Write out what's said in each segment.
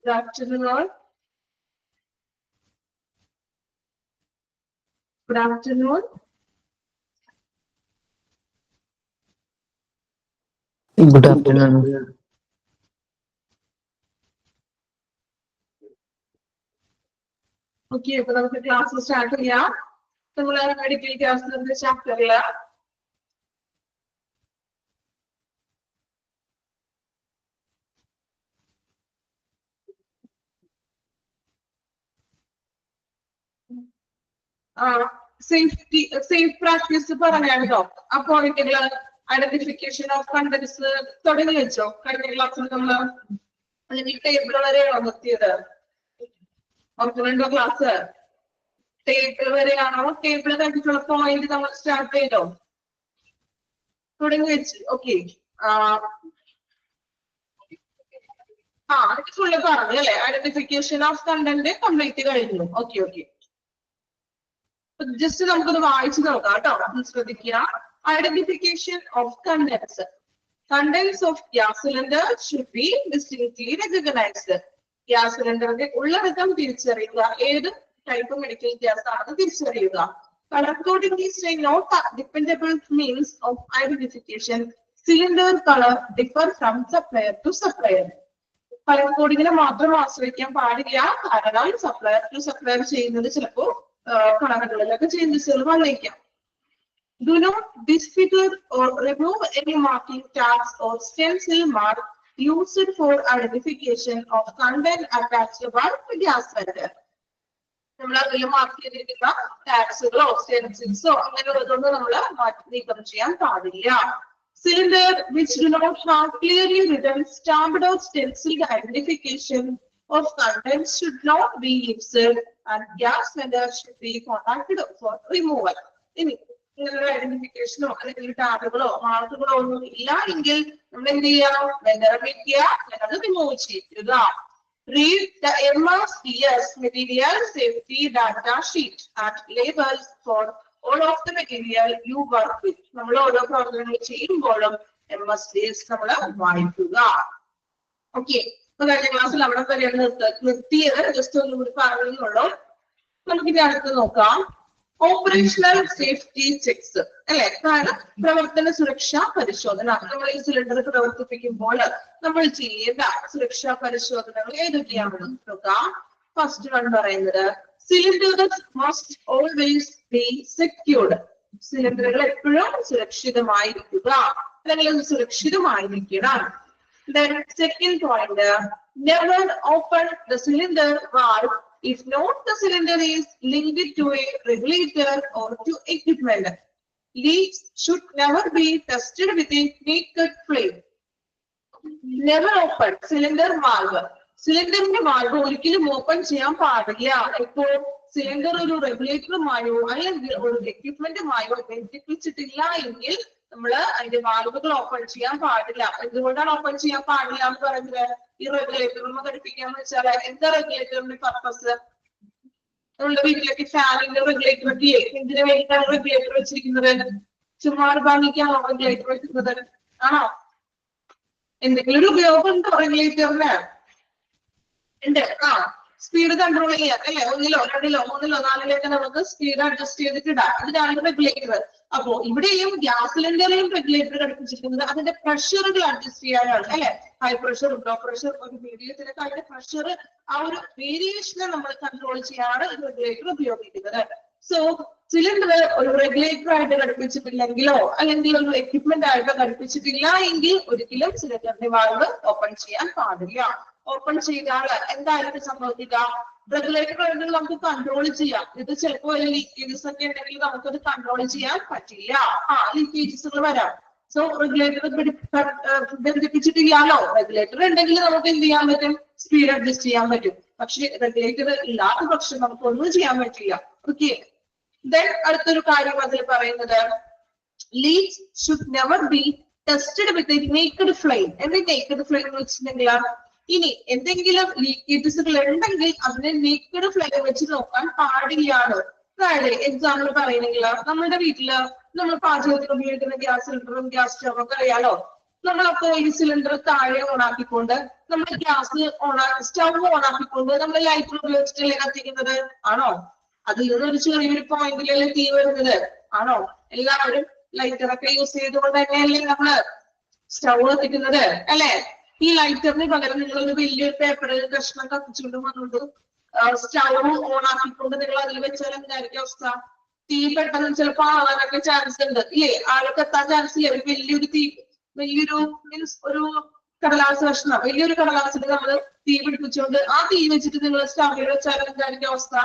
Good afternoon all. Good afternoon. Good afternoon. Okay, അപ്പോൾ നമുക്ക് class start ചെയ്യാം. നമ്മൾ മെഡിക്കൽ ക്യാൻസറിന്റെ ചാപ്റ്ററില് സേഫ് പ്രാക്ടീസ് പറയാനോ ആ പോയിന്റുകൾ ഐഡന്റിഫിക്കേഷൻ ഓഫ് കണ്ടന്റ്സ് തുടങ്ങി വെച്ചോ. കഴിഞ്ഞ ക്ലാസ്സിൽ നമ്മള് അല്ലെങ്കിൽ ടേബിൾ വരെയാണോ നിർത്തിയത്? ഓർക്കുന്നുണ്ടോ ക്ലാസ്? ടേബിൾ വരെയാണോ? ടേബിൾ കഴിഞ്ഞിട്ടുള്ള പോയിന്റ് നമ്മൾ സ്റ്റാർട്ട് ചെയ്തോ? തുടങ്ങി വെച്ച്. ഓക്കെ, അത് ഫുള്ള് പറഞ്ഞു അല്ലെ? ഐഡന്റിഫിക്കേഷൻ ഓഫ് കണ്ടന്റ് കംപ്ലീറ്റ് കഴിഞ്ഞു. ഓക്കെ ഓക്കെ, ജസ്റ്റ് നമുക്കൊന്ന് വായിച്ചു നോക്കാം കേട്ടോ. ശ്രദ്ധിക്കുക. Identification of contents. Contents of gas cylinder should be distinctly recognized. Gas സിലിണ്ടറിന്റെ ഉള്ളടക്കം തിരിച്ചറിയുക. ഏത് ടൈപ്പ് മെഡിക്കൽ ഗ്യാസ് ആണെന്ന് തിരിച്ചറിയുക. Color coding is a not dependable means of identification. Cylinder color differ from supplier to supplier. Colour കോഡിങ്ങിനെ മാത്രം ആശ്രയിക്കാൻ പാടില്ല. കാരണം സപ്ലയർ ടു സപ്ലയർ ചെയ്യുന്നത് ചിലപ്പോൾ കളറുകളിലൊക്കെ ചേഞ്ചസുകൾ വന്നേക്കാം. Do not disfigure or remove any marking tags or stencil mark used for identification of content attached by the gas cylinder. നമ്മൾ അതിൽ മാർക്ക് ചെയ്തിരിക്കുന്ന ടാഗ്സുകളോ സ്റ്റെൻസിൽസോ അങ്ങനെയുള്ളതൊന്നും നമ്മൾ നീക്കം ചെയ്യാൻ പാടില്ല. Cylinder which do not have clearly written stamped or stenciled identification of contents should not be used and gas cylinder should be contacted for removal. ഇനി ഇങ്ങനെയുള്ള ഐഡന്റിഫിക്കേഷനോ അല്ലെങ്കിൽ ടാഗുകളോ മാർക്കുകളോ ഒന്നും ഇല്ല എങ്കിൽ നമ്മൾ എന്ത് ചെയ്യാം? വെണ്ടറെ വിളിക്കുക, അത് റിമൂവ് ചെയ്യുക. Read the MRCS material safety data sheet and labels for all of the material you work with. നമ്മൾ ഓരോ പ്രവർത്തനങ്ങൾ ചെയ്യുമ്പോഴും MRCS നമ്മൾ വായിക്കുക. ഓക്കെ, അപ്പൊ കഴിഞ്ഞ ക്ലാസ്സിൽ അവിടെ വരെയാണ് നിർത്തിയത്. ജസ്റ്റ് ഒന്നും കൂടി പറയുന്നുള്ളൂ. നമുക്കിനി അടുത്ത് നോക്കാം. ഓപ്പറേഷണൽ സേഫ്റ്റി ചെക്സ് അല്ലെ? കാരണം പ്രവർത്തന സുരക്ഷാ പരിശോധന. നമ്മൾ ഈ സിലിണ്ടർ പ്രവർത്തിപ്പിക്കുമ്പോൾ നമ്മൾ ചെയ്യേണ്ട സുരക്ഷാ പരിശോധനകൾ ഏതൊക്കെയാണെന്ന് നോക്കാം. ഫസ്റ്റ് വൺ പറയുന്നത് cylinders must always be secured. സിലിണ്ടറുകൾ എപ്പോഴും സുരക്ഷിതമായിരിക്കുക അല്ലെങ്കിൽ സുരക്ഷിതമായിരിക്കണം. Then second point, never open the cylinder valve if not the cylinder is linked to a regulator or to equipment. Leaks should never be tested with a naked flame. Never open cylinder valve. സിലിണ്ടറിന്റെ valve ഒരിക്കലും open ചെയ്യാൻ പാടില്ല. ഇപ്പോൾ cylinder ഒരു റെഗുലേറ്ററുമായോ അല്ലെങ്കിൽ ഒരു എക്യുപ്മെന്റുമായോ ബന്ധിപ്പിച്ചിട്ടില്ല എങ്കിൽ നമ്മൾ അതിന്റെ വാൽവുകൾ ഓപ്പൺ ചെയ്യാൻ പാടില്ല. എന്തുകൊണ്ടാണ് ഓപ്പൺ ചെയ്യാൻ പാടില്ല എന്ന് പറയുന്നത്? ഈ റെഗുലേറ്ററിന് ഘടിപ്പിക്കാന്ന് വെച്ചാൽ എന്താ റെഗുലേറ്ററിന്റെ പർപ്പസ്? നമ്മളുടെ വീട്ടിലേക്ക് ഫാനിന്റെ റെഗുലേറ്റർ ഒക്കെ എന്തിനു വേണ്ടിയിട്ടാണ് റെഗുലേറ്റർ വെച്ചിരിക്കുന്നത്? ചുമ്മാ ഭംഗിക്കാണോ റെഗുലേറ്റർ വെക്കുന്നത്? ആണോ? എന്തെങ്കിലും ഒരു ഉപയോഗം ഉണ്ടോ റെഗുലേറ്ററിന്? ഉണ്ട്. സ്പീഡ് കൺട്രോൾ ചെയ്യാൻ അല്ലെ? ഒന്നിലോ രണ്ടിലോ മൂന്നിലോ നാലിലൊക്കെ നമുക്ക് സ്പീഡ് അഡ്ജസ്റ്റ് ചെയ്തിട്ടിടാം. അതിനാണ് റെഗുലേറ്റർ. അപ്പോ ഇവിടെയും ഗ്യാസ് സിലിണ്ടറിലും റെഗുലേറ്റർ ഘടിപ്പിച്ചിരിക്കുന്നത് അതിന്റെ പ്രഷറുകൾ അഡ്ജസ്റ്റ് ചെയ്യാനാണ് അല്ലെ? ഹൈ പ്രഷർ, ലോ പ്രഷർ, ഒരു മീഡിയത്തിലൊക്കെ അതിന്റെ പ്രഷർ ആ ഒരു വേരിയേഷനെ നമ്മൾ കൺട്രോൾ ചെയ്യാനാണ് റെഗുലേറ്റർ ഉപയോഗിക്കുന്നത്. സോ സിലിണ്ടർ ഒരു റെഗുലേറ്റർ ആയിട്ട് ഘടിപ്പിച്ചിട്ടില്ലെങ്കിലോ അല്ലെങ്കിൽ ഒരു എക്യുപ്മെന്റ് ആയിട്ട് ഘടിപ്പിച്ചിട്ടില്ല എങ്കിൽ ഒരിക്കലും സിലിണ്ടറിന്റെ വാൽവ് ഓപ്പൺ ചെയ്യാൻ പാടില്ല. ഓപ്പൺ ചെയ്താൽ എന്തായിരിക്കും സംഭവിക്കുക? റെഗുലേറ്റർ നമുക്ക് കൺട്രോൾ ചെയ്യാം. ഇത് ചിലപ്പോൾ ലീക്കേജസ് ഒക്കെ ഉണ്ടെങ്കിൽ നമുക്കത് കൺട്രോൾ ചെയ്യാൻ പറ്റില്ല. ലീക്കേജസുകൾ വരാം. So regulator ബന്ധിപ്പിച്ചിട്ടില്ലാലോ. റെഗുലേറ്റർ ഉണ്ടെങ്കിൽ നമുക്ക് എന്ത് ചെയ്യാൻ പറ്റും? സ്പീഡ് അഡ്ജസ്റ്റ് ചെയ്യാൻ പറ്റും. പക്ഷെ റെഗുലേറ്റർ ഇല്ലാത്ത പക്ഷം നമുക്ക് ഒന്നും ചെയ്യാൻ പറ്റില്ല. ഓക്കെ, ദെൻ അടുത്തൊരു കാര്യം അതിൽ പറയുന്നത് leaks should never be tested with naked flame. എന്താ നേക്കഡ് ഫ്ലെയിം എന്ന് വെച്ചിട്ടുണ്ടെങ്കിൽ ഇനി എന്തെങ്കിലും ലീക്കേജസുകൾ ഉണ്ടെങ്കിൽ അതിനെ നേക്കഡ് ഫ്ലെയിം വെച്ച് നോക്കാൻ പാടില്ലാണ്. അതായത് എക്സാമ്പിൾ പറയുന്നെങ്കിൽ നമ്മുടെ വീട്ടില് നമ്മൾ പാചകത്തിന് ഉപയോഗിക്കുന്ന ഗ്യാസ് സിലിണ്ടറും ഗ്യാസ് സ്റ്റവും ഒക്കെ അറിയാലോ. നമ്മളപ്പോ ഈ സിലിണ്ടർ താഴെ ഓൺ ആക്കിക്കൊണ്ട് നമ്മൾ ഗ്യാസ് സ്റ്റൗ ഓൺ ആക്കിക്കൊണ്ട് നമ്മൾ ലൈറ്റർ ഉപയോഗിച്ചിട്ടല്ലേ കത്തിക്കുന്നത് ആണോ? അതിൽ നിന്നൊരു ചെറിയൊരു പോയിന്റിലല്ലേ തീ വരുന്നത് ആണോ? എല്ലാവരും ലൈറ്റർ ഒക്കെ യൂസ് ചെയ്തുകൊണ്ട് തന്നെയല്ലേ നമ്മള് സ്റ്റൗ കത്തിക്കുന്നത് അല്ലെ? ഈ ലൈറ്ററിന് പകരം നിങ്ങൾ ഒരു വലിയൊരു പേപ്പർ കഷ്ണം കത്തിച്ചുകൊണ്ട് വന്നുകൊണ്ട് സ്റ്റൗ ഓൺ ആക്കിക്കൊണ്ട് നിങ്ങൾ അതിൽ വെച്ചാൽ എന്തായിരിക്കും അവസ്ഥ? തീ പെട്ടെന്ന് ചിലപ്പോ ആവാനൊക്കെ ചാൻസ് ഉണ്ട് ഇല്ലേ? ആളൊക്കെ എത്താൻ ചാൻസ് ഇല്ല. ഒരു വലിയൊരു തീ വലിയൊരു മീൻസ് ഒരു കടലാസ് കഷ്ണം വലിയൊരു കടലാസിൽ നമ്മൾ തീ പിടിപ്പിച്ചുകൊണ്ട് ആ തീ വെച്ചിട്ട് നിങ്ങൾ സ്റ്റൗവിൽ വെച്ചാൽ എന്തായിരിക്കും അവസ്ഥ?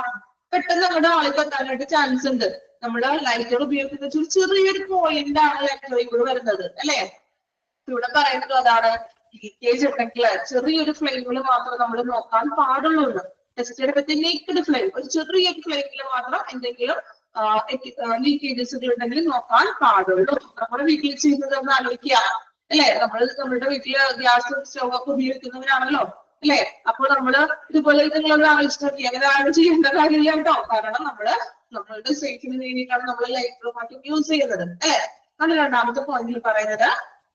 പെട്ടെന്ന് നമ്മുടെ ആൾക്ക് എത്താനായിട്ട് ചാൻസ് ഉണ്ട്. നമ്മുടെ ലൈറ്റർ ഉപയോഗിക്കുന്ന ചെറിയൊരു പോയിന്റ് ആണ് ലൈറ്ററിൽ കൂടെ വരുന്നത് അല്ലെ? ഇവിടെ പറയുന്നത് അതാണ്, ലീക്കേജ് ഉണ്ടെങ്കിൽ ചെറിയൊരു ഫ്ലെയിമിൽ മാത്രം നമ്മൾ നോക്കാൻ പാടുള്ളൂ. നേക്കഡ് ഫ്ലെയിം, ഒരു ചെറിയൊരു ഫ്ലെയിമിൽ മാത്രം എന്തെങ്കിലും ലീക്കേജസുകൾ ഉണ്ടെങ്കിൽ നോക്കാൻ പാടുള്ളൂ. നമ്മുടെ വീട്ടിൽ ചെയ്യുന്നത് ഒന്ന് ആലോചിക്കുക അല്ലെ? നമ്മുടെ വീട്ടില് ഗ്യാസ് സ്റ്റൗ ഒക്കെ ഉപയോഗിക്കുന്നവരാണല്ലോ അല്ലെ? അപ്പോൾ നമ്മള് ഇതുപോലെ നിങ്ങളൊന്ന് ആലോചിച്ച് നോക്കി. അങ്ങനെ ആരും ചെയ്യേണ്ട കാര്യമില്ല കേട്ടോ. കാരണം നമ്മളുടെ സേഫിന് വേണ്ടിയിട്ടാണ് നമ്മൾ ലൈറ്റർ മറ്റും യൂസ് ചെയ്യുന്നത് അല്ലെ? അത് രണ്ടാമത്തെ പോയിന്റിൽ പറയുന്നത്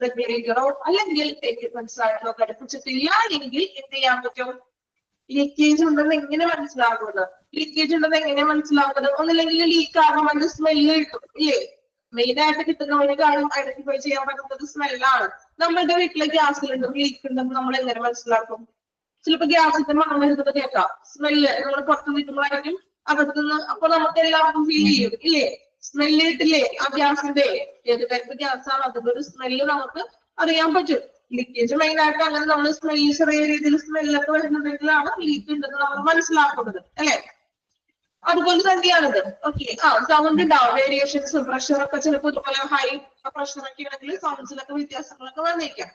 റെഗുലേറ്ററോ അല്ലെങ്കിൽ എക്യുപ്മെന്റ്സ് ആയിട്ടോ ഘടിപ്പിച്ചിട്ടില്ല എങ്കിൽ എന്ത് ചെയ്യാൻ പറ്റും? ലീക്കേജ് ഉണ്ടെന്ന് എങ്ങനെ മനസ്സിലാകുന്നത്? ലീക്കേജ് ഉണ്ടെന്ന് എങ്ങനെ മനസ്സിലാകുന്നത്? ഒന്നില്ലെങ്കിൽ ലീക്ക് ആകുമ്പോൾ അതിന്റെ സ്മെല്ല് കിട്ടും ഇല്ലേ? മെയിൻ ആയിട്ട് കിട്ടുന്ന ഒരു കാര്യം ഐഡന്റിഫൈ ചെയ്യാൻ പറ്റുന്നത് സ്മെല്ലാണ്. നമ്മളുടെ വീട്ടിലെ ഗ്യാസ് സിലിണ്ടർ ലീക്ക് ഉണ്ടെന്ന് നമ്മൾ എങ്ങനെ മനസ്സിലാക്കും? ചിലപ്പോ ഗ്യാസിന്റെ മണം വരുന്നത് കേൾക്കാം, സ്മെല്ല് നമ്മൾ പുറത്ത് നിൽക്കുമ്പോഴായിരിക്കും അകത്തുനിന്ന്. അപ്പൊ നമുക്ക് എല്ലാവർക്കും ഫീൽ ചെയ്യും ഇല്ലേ? സ്മെല്ല് കിട്ടില്ലേ ആ ഗ്യാസിന്റെ? ഏത് ടൈപ്പ് ഗ്യാസ് ആണ് അതിന്റെ ഒരു സ്മെല്ല് നമുക്ക് അറിയാൻ പറ്റും. ലീക്കേജ് മെയിൻ ആയിട്ട് അങ്ങനെ നമ്മൾ സ്മെല്ല് ചെറിയ രീതിയിൽ സ്മെല്ലൊക്കെ വരുന്നുണ്ടെങ്കിലാണ് ലീക്ക് ഉണ്ടെന്ന് നമ്മൾ മനസ്സിലാക്കുന്നത് അല്ലെ? അതുപോലെ തന്നെയാണിത്. ഓക്കെ, സൗണ്ട് ഉണ്ടാവും, വേരിയേഷൻസ്, പ്രഷർ ഒക്കെ ചിലപ്പോൾ ഇതുപോലെ ഹൈ പ്രഷർ ഒക്കെ ആണെങ്കിൽ സൗണ്ട്സിലൊക്കെ വ്യത്യാസങ്ങളൊക്കെ വന്നേക്കാം.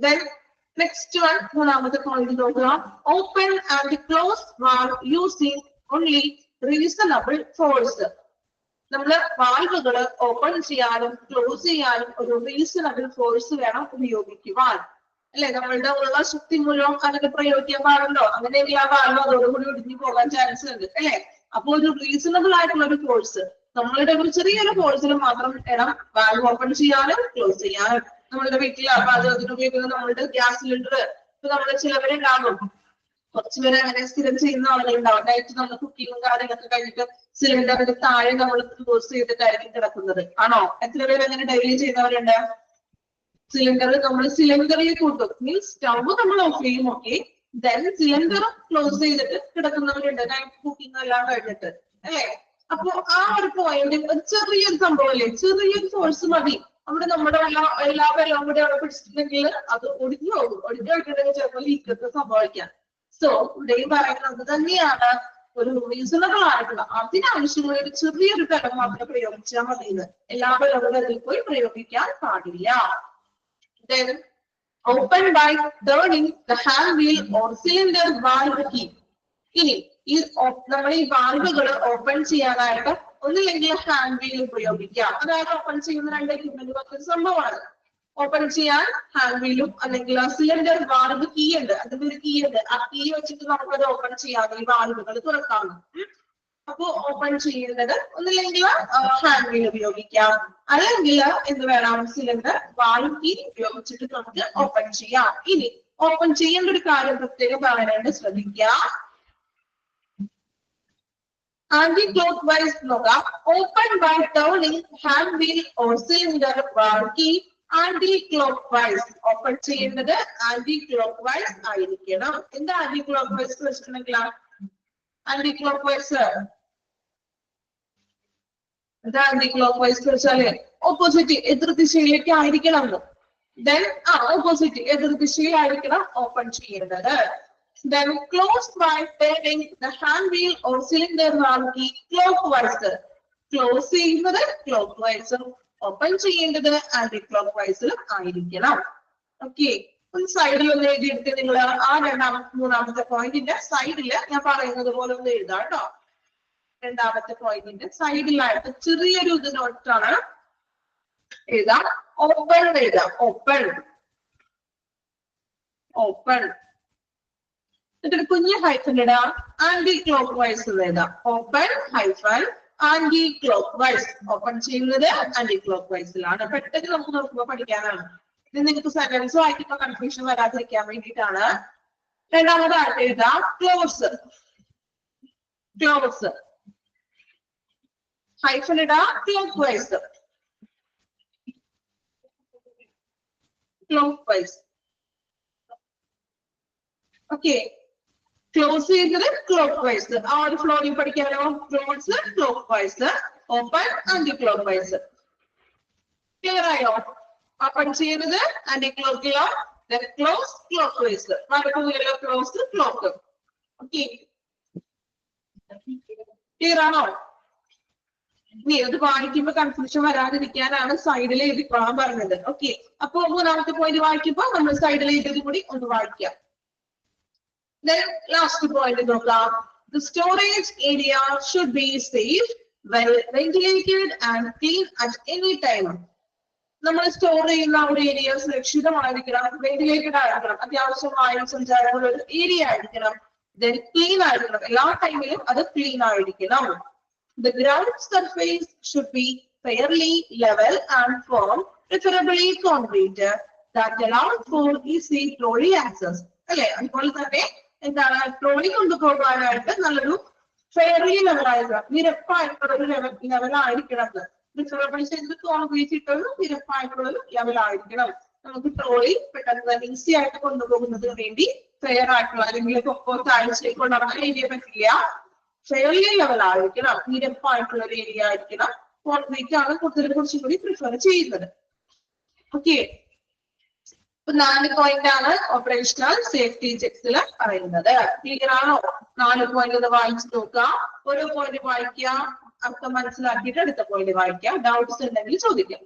Then next one, മൂന്നാമത്തെ പോയിന്റ് നോക്കുക. Open and close valve using only reasonable force. നമ്മള് വാൽവുകള് ഓപ്പൺ ചെയ്യാനും ക്ലോസ് ചെയ്യാനും ഒരു റീസണബിൾ ഫോഴ്സ് വേണം ഉപയോഗിക്കുവാൻ അല്ലെ? നമ്മളുടെ ഉള്ള ശക്തി മുഴുവൻ അതിന് പ്രയോഗിക്കാൻ പാടുണ്ടോ? അങ്ങനെയെങ്കിൽ ആ വാൽവ് അതോടുകൂടി ഒടിഞ്ഞു പോകാൻ ചാൻസ് ഉണ്ട് അല്ലെ? അപ്പൊ ഒരു റീസണബിൾ ആയിട്ടുള്ള ഒരു ഫോഴ്സ്, നമ്മളുടെ ഒരു ചെറിയൊരു ഫോഴ്സിൽ മാത്രം വേണം വാൽവ് ഓപ്പൺ ചെയ്യാനും ക്ലോസ് ചെയ്യാനും. നമ്മളുടെ വീട്ടിൽ പാചകത്തിന് ഉപയോഗിക്കുന്ന നമ്മളുടെ ഗ്യാസ് സിലിണ്ടർ ഇപ്പൊ നമ്മള് ചിലവരുണ്ടാകും, കുറച്ചുപേരെ അങ്ങനെ സ്ഥിരം ചെയ്യുന്ന ആളുകളുണ്ടാവും. നൈറ്റ് നമ്മൾ കുക്കിങ്ങും കാര്യങ്ങളൊക്കെ കഴിഞ്ഞിട്ട് സിലിണ്ടറിന്റെ താഴെ നമ്മൾ ക്ലോസ് ചെയ്തിട്ടായിരിക്കും കിടക്കുന്നത് ആണോ? എത്ര പേര് അങ്ങനെ ഡെയിലി ചെയ്യുന്നവരുണ്ട്? സിലിണ്ടർ നമ്മൾ സിലിണ്ടറിൽ കൂട്ടും, മീൻസ് സ്റ്റൗ നമ്മൾ ഓഫ് ചെയ്യും. ഓക്കെ, ദെൻ സിലിണ്ടർ ക്ലോസ് ചെയ്തിട്ട് കിടക്കുന്നവരുണ്ട് നൈറ്റ് കുക്കിംഗ് എല്ലാം കഴിഞ്ഞിട്ട് അല്ലെ? അപ്പൊ ആ ഒരു പോയിന്റ് ചെറിയൊരു സംഭവമല്ലേ, ചെറിയൊരു ഫോഴ്സ് മതി അവിടെ നമ്മുടെ എല്ലാ വെള്ളവും കൂടി അവിടെ പിടിച്ചിട്ടുണ്ടെങ്കിൽ അത് ഒടിഞ്ഞു പോകും. ഒടിഞ്ഞു പോയിട്ടുണ്ടെങ്കിൽ ചിലപ്പോൾ ലീക്കൊക്കെ സംഭവിക്കാം. സോ ഇവിടെയും പറയുന്നത് തന്നെയാണ്, ഒരു റീസണബിൾ ആയിട്ടുള്ള അതിനാവശ്യമുള്ള ഒരു ചെറിയൊരു ബലം മാത്രം പ്രയോഗിച്ചാൽ മതി. എല്ലാ ബലവും അതിൽ പോയി പ്രയോഗിക്കാൻ പാടില്ല. Then open by turning the hand wheel or cylinder valve key. ഇനി ഈ നമ്മൾ ഈ വാൽവുകൾ ഓപ്പൺ ചെയ്യാനായിട്ട് ഒന്നില്ലെങ്കിൽ ഹാൻഡ് വീൽ ഉപയോഗിക്കാം. അതായത് ഓപ്പൺ ചെയ്യുന്ന രണ്ട് എക്യുപ്മെന്റ് സംഭവമാണ്. ഓപ്പൺ ചെയ്യാൻ ഹാൻഡ് വീലും അല്ലെങ്കിൽ സിലിണ്ടർ വാൽവ് കീ ഉണ്ട്, അതിന്റെ ഒരു കീ ഉണ്ട്. ആ കീ വെച്ചിട്ട് നമുക്കത് ഓപ്പൺ ചെയ്യാം, ഈ വാൽവുകൾ തുറക്കാം. അപ്പൊ ഓപ്പൺ ചെയ്യുന്നത് ഒന്നില്ലെങ്കിൽ ഹാൻഡ് വീൽ ഉപയോഗിക്കാം, അല്ലെങ്കിൽ എന്ത് വേണം, സിലിണ്ടർ വാൽവ് കീ ഉപയോഗിച്ചിട്ട് നമുക്ക് ഓപ്പൺ ചെയ്യാം. ഇനി ഓപ്പൺ ചെയ്യേണ്ട ഒരു കാര്യം പ്രത്യേകം പറയാനായിട്ട് ശ്രദ്ധിക്കുക. Anti-clockwise നോക്കാം. Open by turning hand wheel or cylinder valve key anticlockwise. Open ചെയ്യേണ്ടത് ആന്റി-ക്ലോക്ക്വൈസ് ആയിരിക്കണം. എന്താ ആന്റി-ക്ലോക്ക്വൈസ് വെച്ചിട്ടുണ്ടെങ്കിൽ? ആന്റി-ക്ലോക്ക്വൈസ് എന്താ ആന്റി-ക്ലോക്ക്വൈസ് വെച്ചാല് ഓപ്പോസിറ്റ് എതിർദിശയിലേക്ക് ആയിരിക്കണം. ദെൻ ഓപ്പോസിറ്റ് എതിർദിശയിലായിരിക്കണം ഓപ്പൺ ചെയ്യേണ്ടത്. Then close by turning the hand wheel or cylinder valve key clockwise. Close ചെയ്യുന്നത് clockwise, open ചെയ്യേണ്ടത് ആന്റി ക്ലോക്ക്വൈസിലും ആയിരിക്കണം. ഓക്കെ, ഒന്ന് സൈഡിൽ ഒന്ന് എഴുതിയെടുത്ത് നിങ്ങൾ ആ മൂന്നാമത്തെ പോയിന്റിന്റെ സൈഡില് ഞാൻ പറയുന്നത് പോലെ ഒന്ന് എഴുതാം കേട്ടോ. രണ്ടാമത്തെ പോയിന്റിന്റെ സൈഡിലായിട്ട് ചെറിയൊരു ഇത് നോട്ടാണ് എഴുതാം. ഓപ്പൺ എഴുതാം, ഓപ്പൺ ഓപ്പൺ. എന്നിട്ട് കുഞ്ഞ് ഹൈഫൻ ഇടാം, ആന്റി ക്ലോക്ക് വൈസ് എഴുതാം. Open hyphen anti clock vice. Open ചെയ്യുന്നത് ആന്റി ക്ലോക്ക് വൈസിലാണ്. പെട്ടെന്ന് നമുക്ക് നോക്കുമ്പോൾ പഠിക്കാനാണ്. ഇത് നിങ്ങൾക്ക് സെന്റൻസ് വായിക്കുമ്പോൾ കൺഫ്യൂഷൻ വരാതിരിക്കാൻ വേണ്ടിയിട്ടാണ്. രണ്ടാമതായിട്ട് എഴുതാം ക്ലോസ്. ക്ലോസ് ഹൈഫൻ ഇടാ clockwise. Clockwise. Okay, close ചെയ്തത് ക്ലോക്ക് വൈസ്. ആ ഒരു ഫ്ലോയിൽ പഠിക്കാനോ. Close clock vice, open anticlockwise. Clear ആയോ? ഓപ്പൺ ചെയ്യുന്നത് ആന്റി ക്ലോക്കിലോ, ക്ലോസ് ക്ലോക്ക് വൈസ്. നടക്കുന്നില്ലല്ലോ ക്ലോസ് ക്ലോക്ക്. ഓക്കെ, ക്ലിയർ ആണോ? ഇനി ഇത് വായിക്കുമ്പോ കൺഫ്യൂഷൻ വരാതിരിക്കാനാണ് സൈഡിൽ എഴുതിക്കോളാൻ പറഞ്ഞത്. ഓക്കെ, അപ്പൊ മൂന്നാമത്തെ പോയിന്റ് വായിക്കുമ്പോ നമ്മൾ സൈഡിൽ എഴുതിയത് കൂടി ഒന്ന് വായിക്കാം. Then last point നോക്കാം. The storage area should be safe, well ventilated and clean at any time. നമ്മൾ സ്റ്റോർ ചെയ്യുന്ന ഒരു ഏരിയ സുരക്ഷിതമായിരിക്കണം, വെന്റിലേറ്റഡ് ആയിരിക്കണം, അത്യാവശ്യം വായു സഞ്ചാരമുള്ള ഒരു ഏരിയ ആയിരിക്കണം, then ക്ലീൻ ആയിരിക്കണം, എല്ലാ ടൈമിലും അത് ക്ലീൻ ആയിരിക്കണം. The ground surface should be fairly level and firm, preferably concrete, that allows for easy trolley access. അല്ലെ, അതുപോലെ തന്നെ എന്താണ് ട്രോളി കൊണ്ടുപോകാനായിട്ട് നല്ലൊരു ഫെയർലി ലെവൽ ആയിരിക്കണം, നിരപ്പായിട്ടുള്ള ഒരു ലെവൽ ആയിരിക്കണം. പ്രിഫറബിൾ ചെയ്ത് കോൺക്രീറ്റ് ഇട്ടൊരു നിരപ്പായിട്ടുള്ള ഒരു ലെവൽ ആയിരിക്കണം. നമുക്ക് ട്രോളി പെട്ടെന്ന് തന്നെ ഈസി ആയിട്ട് കൊണ്ടുപോകുന്നതിന് വേണ്ടി ഫെയർ ആയിട്ടുള്ള അല്ലെങ്കിൽ പൊക്കോ താഴ്ചയ്ക്ക് കൊണ്ടുപോകാൻ ഏരിയ പറ്റില്ല. ഫെയർലി ലെവൽ ആയിരിക്കണം, നിരപ്പായിട്ടുള്ള ഒരു ഏരിയ ആയിരിക്കണം. കോൺക്രീറ്റ് ആണ് കൂടുതൽ കുറച്ചും കൂടി പ്രിഫർ ചെയ്യുന്നത്. ഓക്കെ, 4 പോയിന്റ് ആണ് ഓപ്പറേഷണൽ സേഫ്റ്റി ചെക്സിൽ പറയുന്നത്. ക്ലിയർ ആണോ? 4 പോയിന്റ് ഒന്ന് വായിച്ചു നോക്കാം. ഓരോ പോയിന്റ് വായിക്കാം, അർത്ഥം മനസ്സിലാക്കിയിട്ട് അടുത്ത പോയിന്റ് വായിക്കാം. ഡൗട്ട്സ് ഉണ്ടെങ്കിൽ ചോദിക്കാം.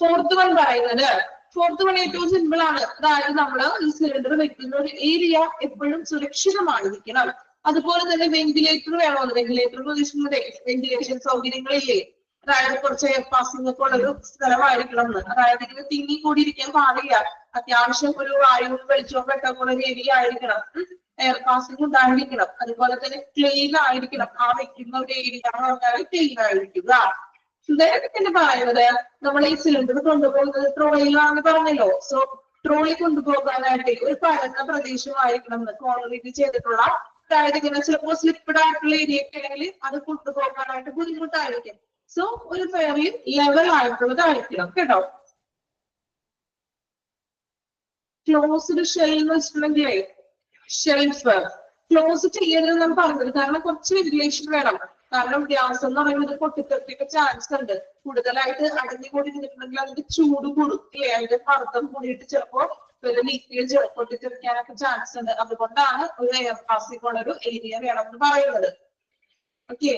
ഫോർത്ത് വൺ പറയുന്നത്, ഫോർത്ത് വൺ ഏറ്റവും സിമ്പിൾ ആണ്. അതായത് നമ്മൾ ഈ സിലിണ്ടർ വെക്കുന്ന ഒരു ഏരിയ എപ്പോഴും സുരക്ഷിതമായിരിക്കണം. അതുപോലെ തന്നെ വെന്റിലേറ്റർ വേണമെന്ന്. വെന്റിലേറ്റർ ഉദ്ദേശിക്കുന്നത് വെന്റിലേഷൻ സൗകര്യങ്ങളില്ലേ, അതായത് കുറച്ച് എയർ പാസിംഗ് ഒക്കെ ഉള്ള ഒരു സ്ഥലമായിരിക്കണം എന്ന്. അതായത് ഇങ്ങനെ തിങ്ങി കൂടിയിരിക്കാൻ പാടില്ല. അത്യാവശ്യം ഒരു വായു വെളിച്ചവും വെട്ടമുള്ള ഒരു ഏരിയ ആയിരിക്കണം. എയർ പാസിംഗ് ഉണ്ടായിരിക്കണം. അതുപോലെ തന്നെ ക്ലീൻ ആയിരിക്കണം. ആ വെക്കുന്ന ഒരു ഏരിയ ക്ലീൻ ആയിരിക്കുക. പിന്നെ പറയുന്നത്, നമ്മൾ ഈ സിലിണ്ടർ കൊണ്ടുപോകുന്നത് ട്രോളിയിലാണെന്ന് പറഞ്ഞല്ലോ. സോ ട്രോളി കൊണ്ടുപോകാനായിട്ട് ഒരു പരന്ന പ്രദേശമായിരിക്കണം, കോൺക്രീറ്റ് ചെയ്തിട്ടുള്ള. അതായത് ഇങ്ങനെ ചിലപ്പോൾ സ്ലിപ്പഡ് ആയിട്ടുള്ള ഏരിയ ഒക്കെ ആണെങ്കിൽ അത് കൊണ്ടുപോകാനായിട്ട് ബുദ്ധിമുട്ടായിരിക്കും. സോ ഒരു ഫെയർലി ലെവൽ ആയിട്ടുള്ളതായിരിക്കണം കേട്ടോ. ക്ലോസ്ഡ് ഷെൽ എന്ന് വെച്ചിട്ടുണ്ടെങ്കിലേ, ഷെൽഫ് ക്ലോസ് ചെയ്യരുത് നമ്മൾ പറഞ്ഞത്. കാരണം കുറച്ച് വെന്റിലേഷൻ വേണം. കാരണം ഗ്യാസ് എന്ന് പറയുന്നത് പൊട്ടിത്തെറിക്കൊക്കെ ചാൻസ് ഉണ്ട്. കൂടുതലായിട്ട് അടഞ്ഞു കൂടി നിന്നിട്ടുണ്ടെങ്കിൽ അതിന്റെ ചൂട് കൂടും അല്ലെ, അതിന്റെ മർദ്ദം കൂടിയിട്ട് ചിലപ്പോ ലീക്കേജ് പൊട്ടിത്തെറിക്കാനൊക്കെ ചാൻസ് ഉണ്ട്. അതുകൊണ്ടാണ് ഒരു എയർ പാസിംഗ് ഉള്ള ഒരു ഏരിയ വേണം എന്ന് പറയുന്നത്. ഓക്കെ,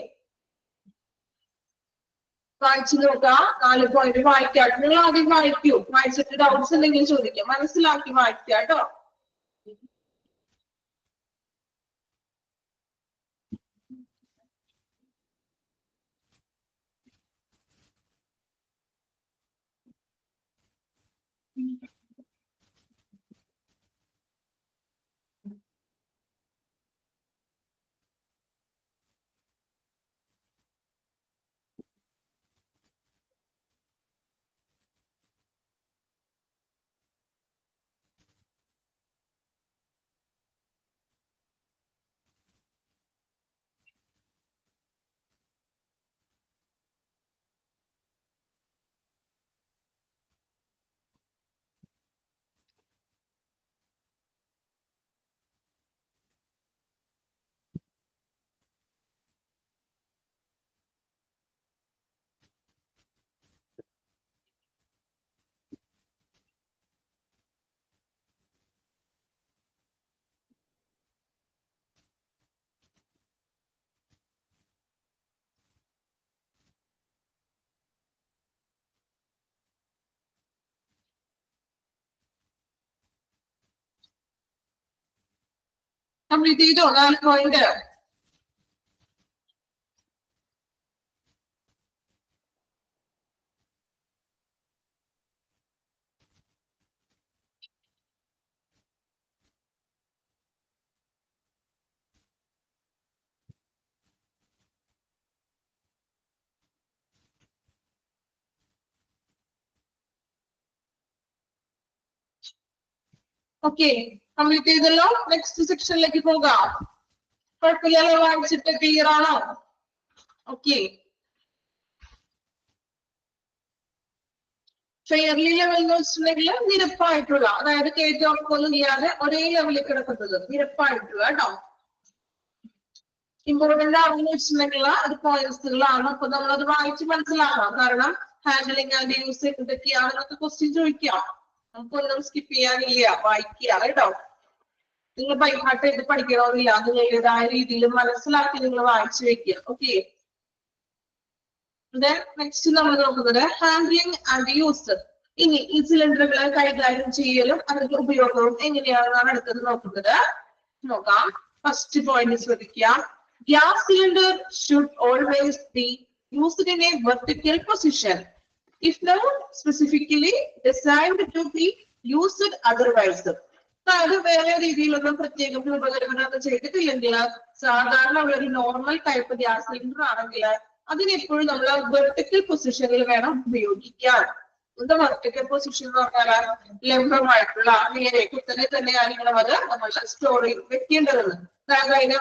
വായിച്ചു നോക്കാം. 4 പോയിന്റ് വായിക്കാം. നിങ്ങൾ ആദ്യം വായിക്കൂ, വായിച്ചിട്ട് ഡൗട്ട്സ് ഉണ്ടെങ്കിൽ ചോദിക്കാം. മനസ്സിലാക്കി വായിക്കാം കേട്ടോ. കംപ്ലീറ്റ് ചെയ്തോ 4 പോയിന്റ്? ഓക്കെ, കംപ്ലീറ്റ് ചെയ്തല്ലോ. നെക്സ്റ്റ് സെക്ഷനിലേക്ക് പോകാം. കുഴപ്പമില്ലല്ലോ, വായിച്ചിട്ട് ക്ലിയർ ആണോ? ഓക്കെ, ഫെയർലി ലെവൽ എന്ന് വെച്ചിട്ടുണ്ടെങ്കിൽ നിരപ്പായിട്ടുള്ള, അതായത് കയറ്റം ഉറപ്പൊന്നും ചെയ്യാതെ ഒരേ ലെവലിൽ കിടക്കുന്നത്, നിരപ്പായിട്ടുള്ള കേട്ടോ. ഇമ്പോർട്ടന്റ് ആണെന്ന് വെച്ചിട്ടുണ്ടെങ്കിൽ അത് പോയിന്റ്സുകളാണ്. അപ്പൊ നമ്മളത് വായിച്ച് മനസ്സിലാക്കണം. കാരണം ഹാൻഡ്ലിംഗ് ആൻഡ് യൂസ് എന്തൊക്കെയാണെന്നൊക്കെ ക്വസ്റ്റ്യൻ ചോദിക്കാം. നമുക്കൊന്നും സ്കിപ്പ് ചെയ്യാനില്ല, വായിക്കുക കേട്ടോ. നിങ്ങൾ ബൈഹാർട്ട് ചെയ്ത് പഠിക്കണമെന്നില്ല, നിങ്ങളുടേതായ രീതിയിൽ മനസ്സിലാക്കി നിങ്ങൾ വായിച്ചു വെക്കുക. ഓക്കെ, നെക്സ്റ്റ് നമ്മൾ നോക്കുന്നത് ഹാൻഡ്ലിംഗ് ആൻഡ് യൂസ്. ഇനി ഈ സിലിണ്ടറുകളെ കൈകാര്യം ചെയ്യലും അതിന്റെ ഉപയോഗവും എങ്ങനെയാണെന്നാണ് അടുത്തത് നോക്കുന്നത്. നോക്കാം. ഫസ്റ്റ് പോയിന്റ് ശ്രദ്ധിക്കാം. Gas cylinder should always be used in a vertical position if not specifically designed to be used otherwise. അതായത് വേറെ രീതിയിലൊന്നും പ്രത്യേകം രൂപകൽപ്പന ചെയ്തിട്ടില്ലെങ്കിൽ സാധാരണ ഒരു നോർമൽ ടൈപ്പ് ഗ്യാസ് സിലിണ്ടർ ആണെങ്കിൽ അതിനെപ്പോഴും നമ്മൾ വെർട്ടിക്കൽ പൊസിഷനിൽ വേണം ഉപയോഗിക്കാൻ. എന്താ വെർട്ടിക്കൽ പൊസിഷൻ എന്ന് പറഞ്ഞാൽ ലംബമായിട്ടുള്ള നേരെ കുത്തനെ തന്നെയായിരിക്കണം അത് നമ്മൾ സ്റ്റോർ ചെയ്ത് വെക്കേണ്ടതെന്ന്. അതായത് അതിന്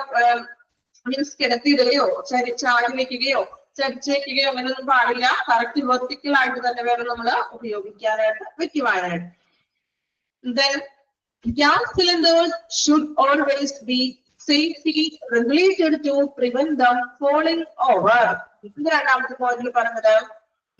മീൻസ് കിടത്തിയിടുകയോ ചാടി വെക്കുകയോ ചരിച്ചു വെക്കുകയോ അങ്ങനെയൊന്നും പാടില്ല. കറക്റ്റ് വെർട്ടിക്കൽ ആയിട്ട് തന്നെ വേണം നമ്മൾ ഉപയോഗിക്കാനായിട്ട്, വെക്കുവാനായിട്ട്. Then gas cylinders should always be safely regulated to prevent them falling over. ഇത് രണ്ടാമത്തെ പോയിന്റിൽ പറഞ്ഞത്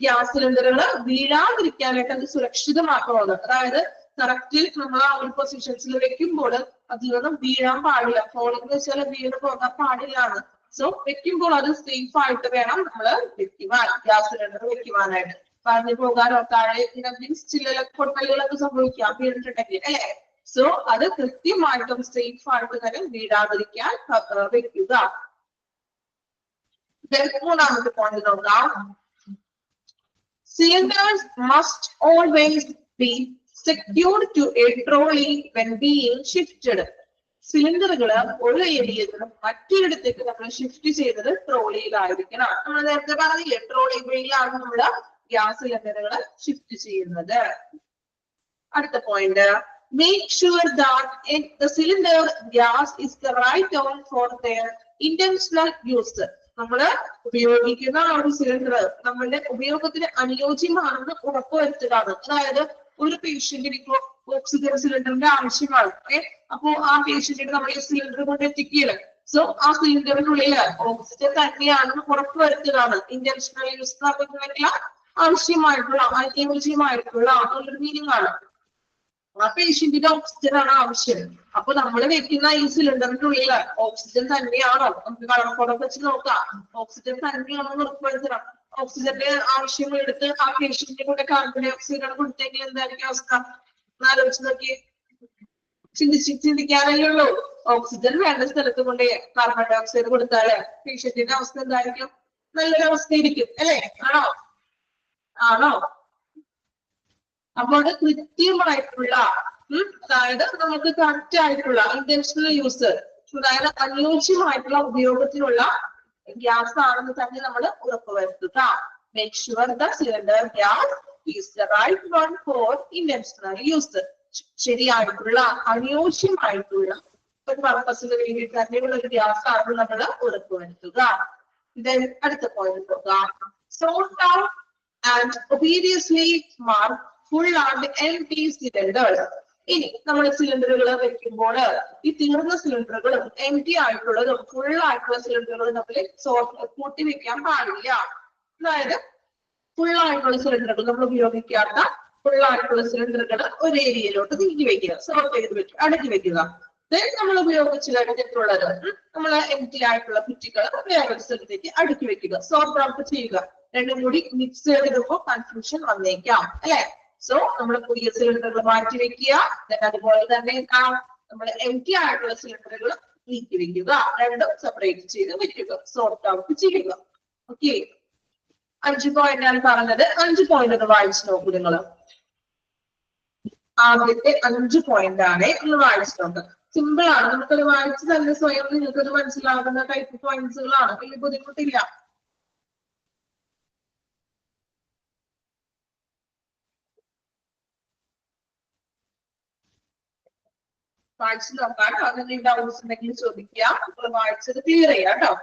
ഗ്യാസ് സിലിണ്ടറുകൾ വീഴാതിരിക്കാനായിട്ട് അത് സുരക്ഷിതമാക്കുന്നത്. അതായത് കറക്റ്റ് നമ്മൾ ആ ഒരു പൊസിഷൻസിൽ വെക്കുമ്പോൾ അതിൽ നിന്നും വീഴാൻ പാടില്ല. ഫോളിംഗ് എന്ന് വെച്ചാൽ വീണ് പോകാൻ പാടില്ലാണ്. സോ വെക്കുമ്പോൾ അത് സേഫ് ആയിട്ട് വേണം നമ്മൾ വെക്കുവാൻ, ഗ്യാസ് സിലിണ്ടർ വെക്കുവാനായിട്ട്. പറഞ്ഞു പോകാനോ താഴെ മീൻസ് ചില പൊട്ടലുകളൊക്കെ സംഭവിക്കാം വീണിട്ടുണ്ടെങ്കിൽ, അല്ലെ? സോ അത് കൃത്യമായിട്ടും സേഫ് ആയിട്ട് തന്നെ വീഴാതിരിക്കാൻ വെക്കുക. മൂന്നാമത്തെ പോയിന്റ് നോക്കാം. Cylinders must always be secured to a trolley when being shifted. സിലിണ്ടറുകൾ ഒരു ഏരിയയിൽ നിന്നും മറ്റൊരിടത്തേക്ക് നമ്മൾ ഷിഫ്റ്റ് ചെയ്തത് ട്രോളിയിലായിരിക്കണം. നമ്മൾ നേരത്തെ പറഞ്ഞില്ലേ, ട്രോളി വഴിയിലാണ് നമ്മൾ ഗ്യാസ് സിലിണ്ടറുകൾ ഷിഫ്റ്റ് ചെയ്യുന്നത്. അടുത്ത point, make sure that the cylinder gas is the right one for their intentional use. നമ്മള് ഉപയോഗിക്കുന്ന ആ ഒരു സിലിണ്ടർ നമ്മളുടെ ഉപയോഗത്തിന് അനുയോജ്യമാണെന്ന് ഉറപ്പുവരുത്തുകയാണ്. അതായത് ഒരു പേഷ്യന്റിന് ഇപ്പോൾ ഓക്സിജൻ സിലിണ്ടറിന്റെ ആവശ്യമാണ്. അപ്പോ ആ പേഷ്യന്റിന് നമ്മൾ ഈ സിലിണ്ടർ കൊണ്ട് എത്തിക്കുകയാണ്. സോ ആ സിലിണ്ടറിനുള്ളിൽ ഓക്സിജൻ തന്നെയാണെന്ന് ഉറപ്പുവരുത്തുകയാണ്. ഇന്റൻഷണൽ യൂസ് നടത്തുന്നതിനുള്ള ആവശ്യമായിട്ടുള്ള അനുയോജ്യമായിട്ടുള്ള ഒരു മീനിങ് ആണ്. ആ പേഷ്യന്റിന്റെ ഓക്സിജൻ ആണ് ആവശ്യം. അപ്പൊ നമ്മൾ വെക്കുന്ന ഈ സിലിണ്ടറിന്റെ ഉള്ളിൽ ഓക്സിജൻ തന്നെയാണോ, നമുക്ക് കളർക്കോടൊക്കെ വെച്ച് നോക്കാം. ഓക്സിജൻ തന്നെയാണോ ഉറപ്പുവരുത്തണം. ഓക്സിജന്റെ ആവശ്യങ്ങൾ എടുത്ത് ആ പേഷ്യന്റിന്റെ കൂടെ കാർബൺ ഡൈ ഓക്സൈഡ് ആണ് കൊടുത്തെങ്കിൽ എന്തായിരിക്കും അവസ്ഥ? ആലോചിച്ച് നോക്കി, ചിന്തിക്കാനല്ലേ ഉള്ളൂ. ഓക്സിജൻ വേണ്ട സ്ഥലത്ത് കൊണ്ട് കാർബൺ ഡൈ ഓക്സൈഡ് കൊടുത്താല് പേഷ്യന്റിന്റെ അവസ്ഥ എന്തായിരിക്കും? നല്ലൊരു അവസ്ഥയായിരിക്കും, അല്ലെ? ആണോ? അപ്പോൾ കൃത്യമായിട്ടുള്ള അതായത് നമുക്ക് കറക്റ്റ് ആയിട്ടുള്ള ഇന്റൻഷണൽ യൂസ്, അതായത് അനുയോജ്യമായിട്ടുള്ള ഉപയോഗത്തിലുള്ള ഗ്യാസ് ആണെന്ന് തന്നെ നമ്മൾ ഉറപ്പുവരുത്തുക. Make sure the cylinder gas is the right one for intentional use. ശരിയായിട്ടുള്ള അനുയോജ്യമായിട്ടുള്ള ഒരു പർപ്പസിന് വേണ്ടിയിട്ട് തന്നെയുള്ള ഒരു ഗ്യാസ് ആണ് നമ്മൾ ഉറപ്പുവരുത്തുക. അടുത്ത പോയിന്റ് നോക്കാം. Sort out and obviously mark full and empty cylinders. ഇനി നമ്മൾ സിലിണ്ടറുകൾ വെക്കുമ്പോൾ ഈ തീർന്ന സിലിണ്ടറുകളും എംറ്റി ആയിട്ടുള്ളതും ഫുൾ ആയിട്ടുള്ള സിലിണ്ടറുകളും തമ്മിൽ കൂട്ടി വെക്കാൻ പാടില്ല. അതായത് ഫുൾ ആയിട്ടുള്ള സിലിണ്ടറുകൾ നമ്മൾ ഉപയോഗിക്കാത്ത ഫുൾ ആയിട്ടുള്ള സിലിണ്ടറുകൾ ഒരു ഏരിയയിലോട്ട് നീക്കി വെക്കുക, സോർട്ട് ചെയ്ത് വെക്കുക, അടുക്കി വെക്കുക. നമ്മൾ ഉപയോഗിച്ച് കഴിഞ്ഞിട്ടുള്ളത് നമ്മൾ എംറ്റി ആയിട്ടുള്ള കുറ്റികൾ വേറൊരു സ്ഥലത്തേക്ക് അടുക്കി വെക്കുക, സോർട്ട് ഔട്ട് ചെയ്യുക. രണ്ടും കൂടി മിക്സ് ചെയ്തിടുമ്പോൾ കൺഫ്യൂഷൻ വന്നേക്കാം, അല്ലെ? സോ നമ്മൾ പുതിയ സിലിണ്ടറുകൾ മാറ്റി വെക്കുക. അതുപോലെ തന്നെ നമ്മൾ എംറ്റി ആയിട്ടുള്ള സിലിണ്ടറുകൾ നീക്കി വെക്കുക, രണ്ടും സെപ്പറേറ്റ് ചെയ്ത് വെക്കുക, സോർട്ട് ഔട്ട് ചെയ്യുക. ഓക്കെ, 5 പോയിന്റ് ആണ് പറഞ്ഞത്. 5 പോയിന്റ് ഒന്ന് വായിച്ചു നോക്കൂ നിങ്ങൾ. ആദ്യത്തെ 5 പോയിന്റ് ആണ് ഒന്ന് വായിച്ചു നോക്കുക. സിമ്പിൾ ആണ്, നമുക്കത് വായിച്ച് തന്നെ സ്വയം നിങ്ങൾക്കത് മനസ്സിലാകുന്ന ടൈപ്പ് പോയിന്റ്സുകളാണ്, വലിയ ബുദ്ധിമുട്ടില്ല. വായിച്ച് നോക്കാം കേട്ടോ. അങ്ങനെ ഡൗട്ട്സ് ഉണ്ടെങ്കിൽ ചോദിക്കാം. അപ്പോൾ വായിച്ചത് ക്ലിയർ ചെയ്യാം കേട്ടോ.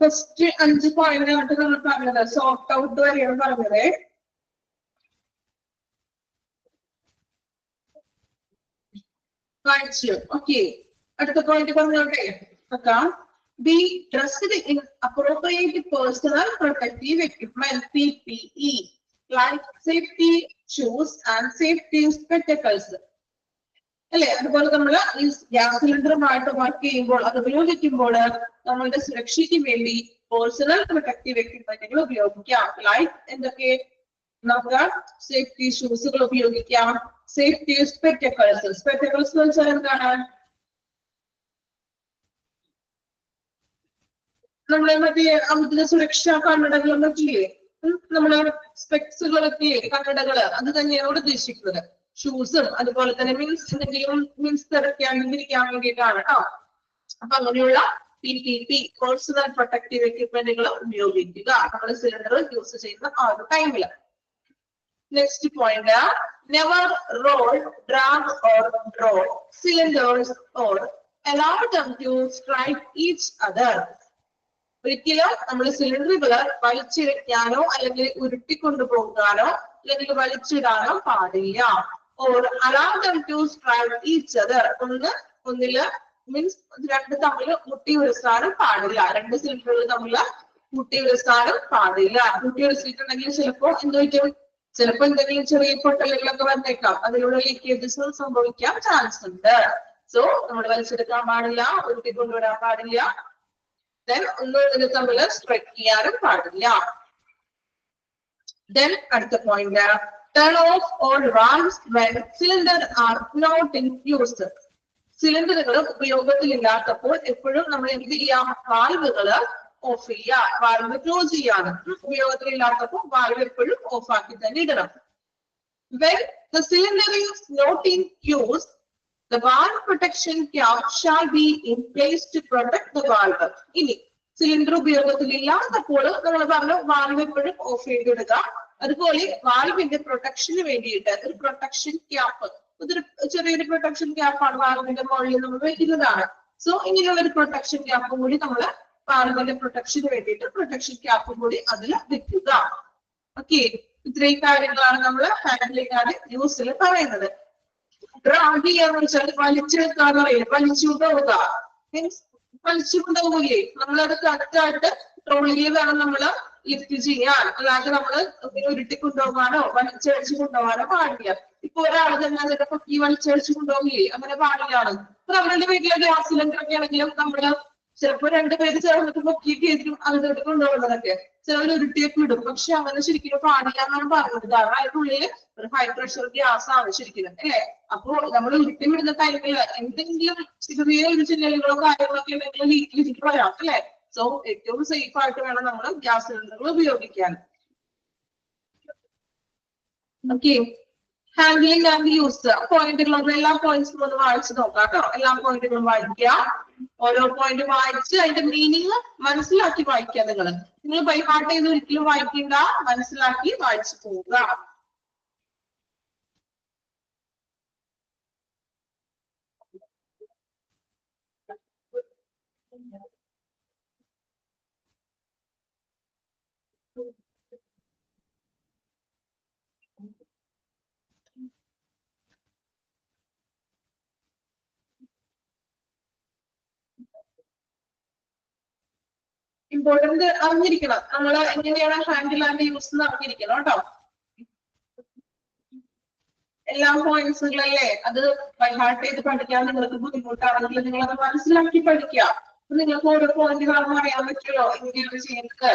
ഫസ്റ്റ് 5 പോയിന്റ് നമ്മൾ പറഞ്ഞത് സോർട്ട് ഔട്ട് വരെയാണ് പറഞ്ഞത്. വായിച്ചു. ഓക്കെ, അടുത്ത പോയിന്റ് പറഞ്ഞോട്ടെ. Be dressed in appropriate personal protective equipment PPE like safety shoes and safety spectacles. അല്ലെ, അതുപോലെ നമ്മൾ ഈ ഗ്യാസ് സിലിണ്ടറുമായിട്ട് വർക്ക് ചെയ്യുമ്പോൾ അത് ഉപയോഗിക്കുമ്പോൾ നമ്മളുടെ സുരക്ഷയ്ക്ക് വേണ്ടി പേഴ്സണൽ പ്രൊട്ടക്റ്റീവ് എക്യുപ്മെന്റുകൾ ഉപയോഗിക്കാം. ലൈക്ക് എന്തൊക്കെ നമുക്ക് സേഫ്റ്റി ഷൂസുകൾ ഉപയോഗിക്കാം, സേഫ്റ്റി സ്പെക്ടക്കിൾസ്. സ്പെക്ടക്കിൾസ് എന്ന് വെച്ചാൽ എന്താണ്? നമ്മളെ മറ്റേ അമിത സുരക്ഷാ കണ്ണടകളൊക്കെ ഇല്ലേ, നമ്മളെ സ്പെക്സുകളൊക്കെ കണ്ണടകള്, അത് തന്നെയാണ് ഉദ്ദേശിക്കുന്നത്. ഷൂസും അതുപോലെ തന്നെ എന്തെങ്കിലും മീൻസ് തിരക്കാണ്ടിരിക്കാൻ വേണ്ടിയിട്ടാണ് കേട്ടോ. അപ്പൊ അങ്ങനെയുള്ള PPP പേഴ്സണൽ പ്രൊട്ടക്റ്റീവ് എക്യുപ്മെന്റുകൾ ഉപയോഗിക്കുക നമ്മൾ സിലിണ്ടർ യൂസ് ചെയ്യുന്ന ആ ഒരു ടൈമില്. Next point, never roll, drag or drop cylinders or allow them to strike each other. ഒരിക്കലും നമ്മൾ സിലിണ്ടറുകൾ വലിച്ചിഴക്കാനോ അല്ലെങ്കിൽ ഉരുട്ടിക്കൊണ്ടു പോകാനോ അല്ലെങ്കിൽ വലിച്ചിടാനോ പാടില്ല. or allow them to strike each other. ഒന്നില് മീൻസ് രണ്ട് തമ്മിൽ മുട്ടി ഉരസാനും പാടില്ല. രണ്ട് സിലിണ്ടറുകൾ തമ്മിൽ മുട്ടി ഉരസാനും പാടില്ല. മുട്ടി ഉരസിട്ടുണ്ടെങ്കിൽ ചിലപ്പോ എന്തുപറ്റും, ചിലപ്പോ എന്തെങ്കിലും ചെറിയ പൊട്ടലുകളൊക്കെ വന്നേക്കാം, അതിലൂടെ ലീക്കേജസ് സംഭവിക്കാൻ ചാൻസ് ഉണ്ട്. സോ നമ്മൾ വലിച്ചെടുക്കാൻ പാടില്ല, ഉരുട്ടി കൊണ്ടുവരാൻ പാടില്ല. Then ഒന്നും തമ്മിൽ സ്ട്രൈക്ക് ചെയ്യാനും പാടില്ല. Then അടുത്ത point, turn off all valves when cylinders are not in use. സിലിണ്ടറുകൾ ഉപയോഗത്തിലില്ലാത്തപ്പോൾ എപ്പോഴും നമ്മൾ എന്ത് ചെയ്യാം, വാൽവുകള് ഓഫ് ചെയ്യാം, വാൽവ് ക്ലോസ് ചെയ്യാണ്. ഉപയോഗത്തിലില്ലാത്തപ്പോൾ വാൽവ് എപ്പോഴും ഓഫ് ആക്കി തന്നെ ഇടണം. When the cylinder is not in use, the valve protection cap shall be in place to protect the valve. ഇനി സിലിണ്ടർ ഉപയോഗത്തിലില്ലാത്തപ്പോൾ നമ്മൾ പറഞ്ഞു വാൽവ് എപ്പോഴും ഓഫ് ചെയ്തിടുക. അതുപോലെ വാൽവിന്റെ പ്രൊട്ടക്ഷന് വേണ്ടിയിട്ട് ഒരു പ്രൊട്ടക്ഷൻ ക്യാപ്പ്, ഇതൊരു ചെറിയൊരു പ്രൊട്ടക്ഷൻ ക്യാപ്പാണ് വാൽവിന്റെ മുകളിൽ നമ്മൾ വെക്കുന്നതാണ്. സോ ഇങ്ങനെയുള്ള ഒരു പ്രൊട്ടക്ഷൻ ക്യാപ്പും കൂടി നമ്മൾ വാൽവിന്റെ പ്രൊട്ടക്ഷന് വേണ്ടിയിട്ട് പ്രൊട്ടക്ഷൻ ക്യാപ്പും കൂടി അതിൽ വെക്കുക. ഓക്കെ, ഇത്രയും കാര്യങ്ങളാണ് നമ്മൾ ഹാൻഡിലിംഗ് ആണ് ന്യൂസിൽ പറയുന്നത്. ഡ്രാഗ് ചെയ്യാന്ന് വെച്ചാൽ വലിച്ചെടുക്കാന്ന് പറയില്ല, വലിച്ചുകൊണ്ടുപോവുക മീൻസ് വലിച്ചുകൊണ്ടുപോകില്ലേ, നമ്മളത് കറക്റ്റായിട്ട് ട്രോളിയിൽ വേണം നമ്മള് ലിഫ്റ്റ് ചെയ്യാൻ. അല്ലാതെ നമ്മള് ഉരുട്ടിക്കൊണ്ടുപോകാനോ വലിച്ചടിച്ചു കൊണ്ടുപോകാനോ പാടില്ല. ഇപ്പൊ ഒരാൾ തന്നെ അതിന്റെ പൊക്കി വലിച്ചടിച്ചു കൊണ്ടുപോകില്ലേ, അങ്ങനെ പാടില്ലാണ്. ഇപ്പൊ നമ്മളുടെ വീട്ടിലെ ഗ്യാസ് സിലിണ്ടർ ഒക്കെ ആണെങ്കിലും നമ്മള് ചിലപ്പോ രണ്ടുപേര് ചേർന്നിട്ട് പൊക്കിയൊക്കെ ആയിരിക്കും അതിലോട്ട് കൊണ്ടുപോകുന്നതൊക്കെ, ചിലവർ ഉരുട്ടിയൊക്കെ ഇടും. പക്ഷെ അങ്ങനെ ശരിക്കും പാടില്ല എന്നാണ് പറഞ്ഞത്. കാരണം അതിനുള്ളിൽ ഒരു ഹൈ പ്രഷർ ഗ്യാസ് ആണ് ശരിക്കും അല്ലേ. അപ്പൊ നമ്മൾ ഉരുട്ടി വിടുന്ന ടൈമിൽ എന്തെങ്കിലും ചെറിയ ഒരു ചില്ലലുകളോ കാര്യങ്ങളൊക്കെ ഉണ്ടെങ്കിൽ ലീക്കിലേക്ക് വരാം അല്ലെ. സോ ഏറ്റവും സേഫ് ആയിട്ട് വേണം നമ്മൾ ഗ്യാസ് സിലിണ്ടറുകൾ ഉപയോഗിക്കാൻ. ഓക്കെ, ഹാൻഡ്ലിംഗ് ആൻഡ് യൂസ് പോയിന്റുകൾ എല്ലാ പോയിന്റ്സും ഒന്ന് വായിച്ചു നോക്കാം കേട്ടോ. എല്ലാ പോയിന്റുകളും വായിക്കുക. ഓരോ പോയിന്റ് വായിച്ച് അതിന്റെ മീനിങ് മനസ്സിലാക്കി വായിക്കുക. നിങ്ങൾ ബൈ ഹാർട്ട് ചെയ്ത് ഒരിക്കലും വായിക്കേണ്ട, മനസ്സിലാക്കി വായിച്ചു പോവുക. ഇമ്പോർട്ടന്റ് അറിഞ്ഞിരിക്കണം. നമ്മൾ എങ്ങനെയാണ് ഹാൻഡിൽ ആൻഡ് യൂസ് എന്ന് അറിഞ്ഞിരിക്കണം കേട്ടോ. എല്ലാ പോയിന്റ്സുകളല്ലേ, അത് ബൈ ഹാർട്ട് ചെയ്ത് പഠിക്കാൻ നിങ്ങൾക്ക് ബുദ്ധിമുട്ടാണെങ്കിൽ നിങ്ങൾ അത് മനസ്സിലാക്കി പഠിക്കുക. അപ്പൊ നിങ്ങൾക്ക് ഓരോ പോയിന്റുകളാണെന്ന് അറിയാൻ പറ്റുമല്ലോ എങ്ങനെയാണ് ചെയ്യുന്നത്.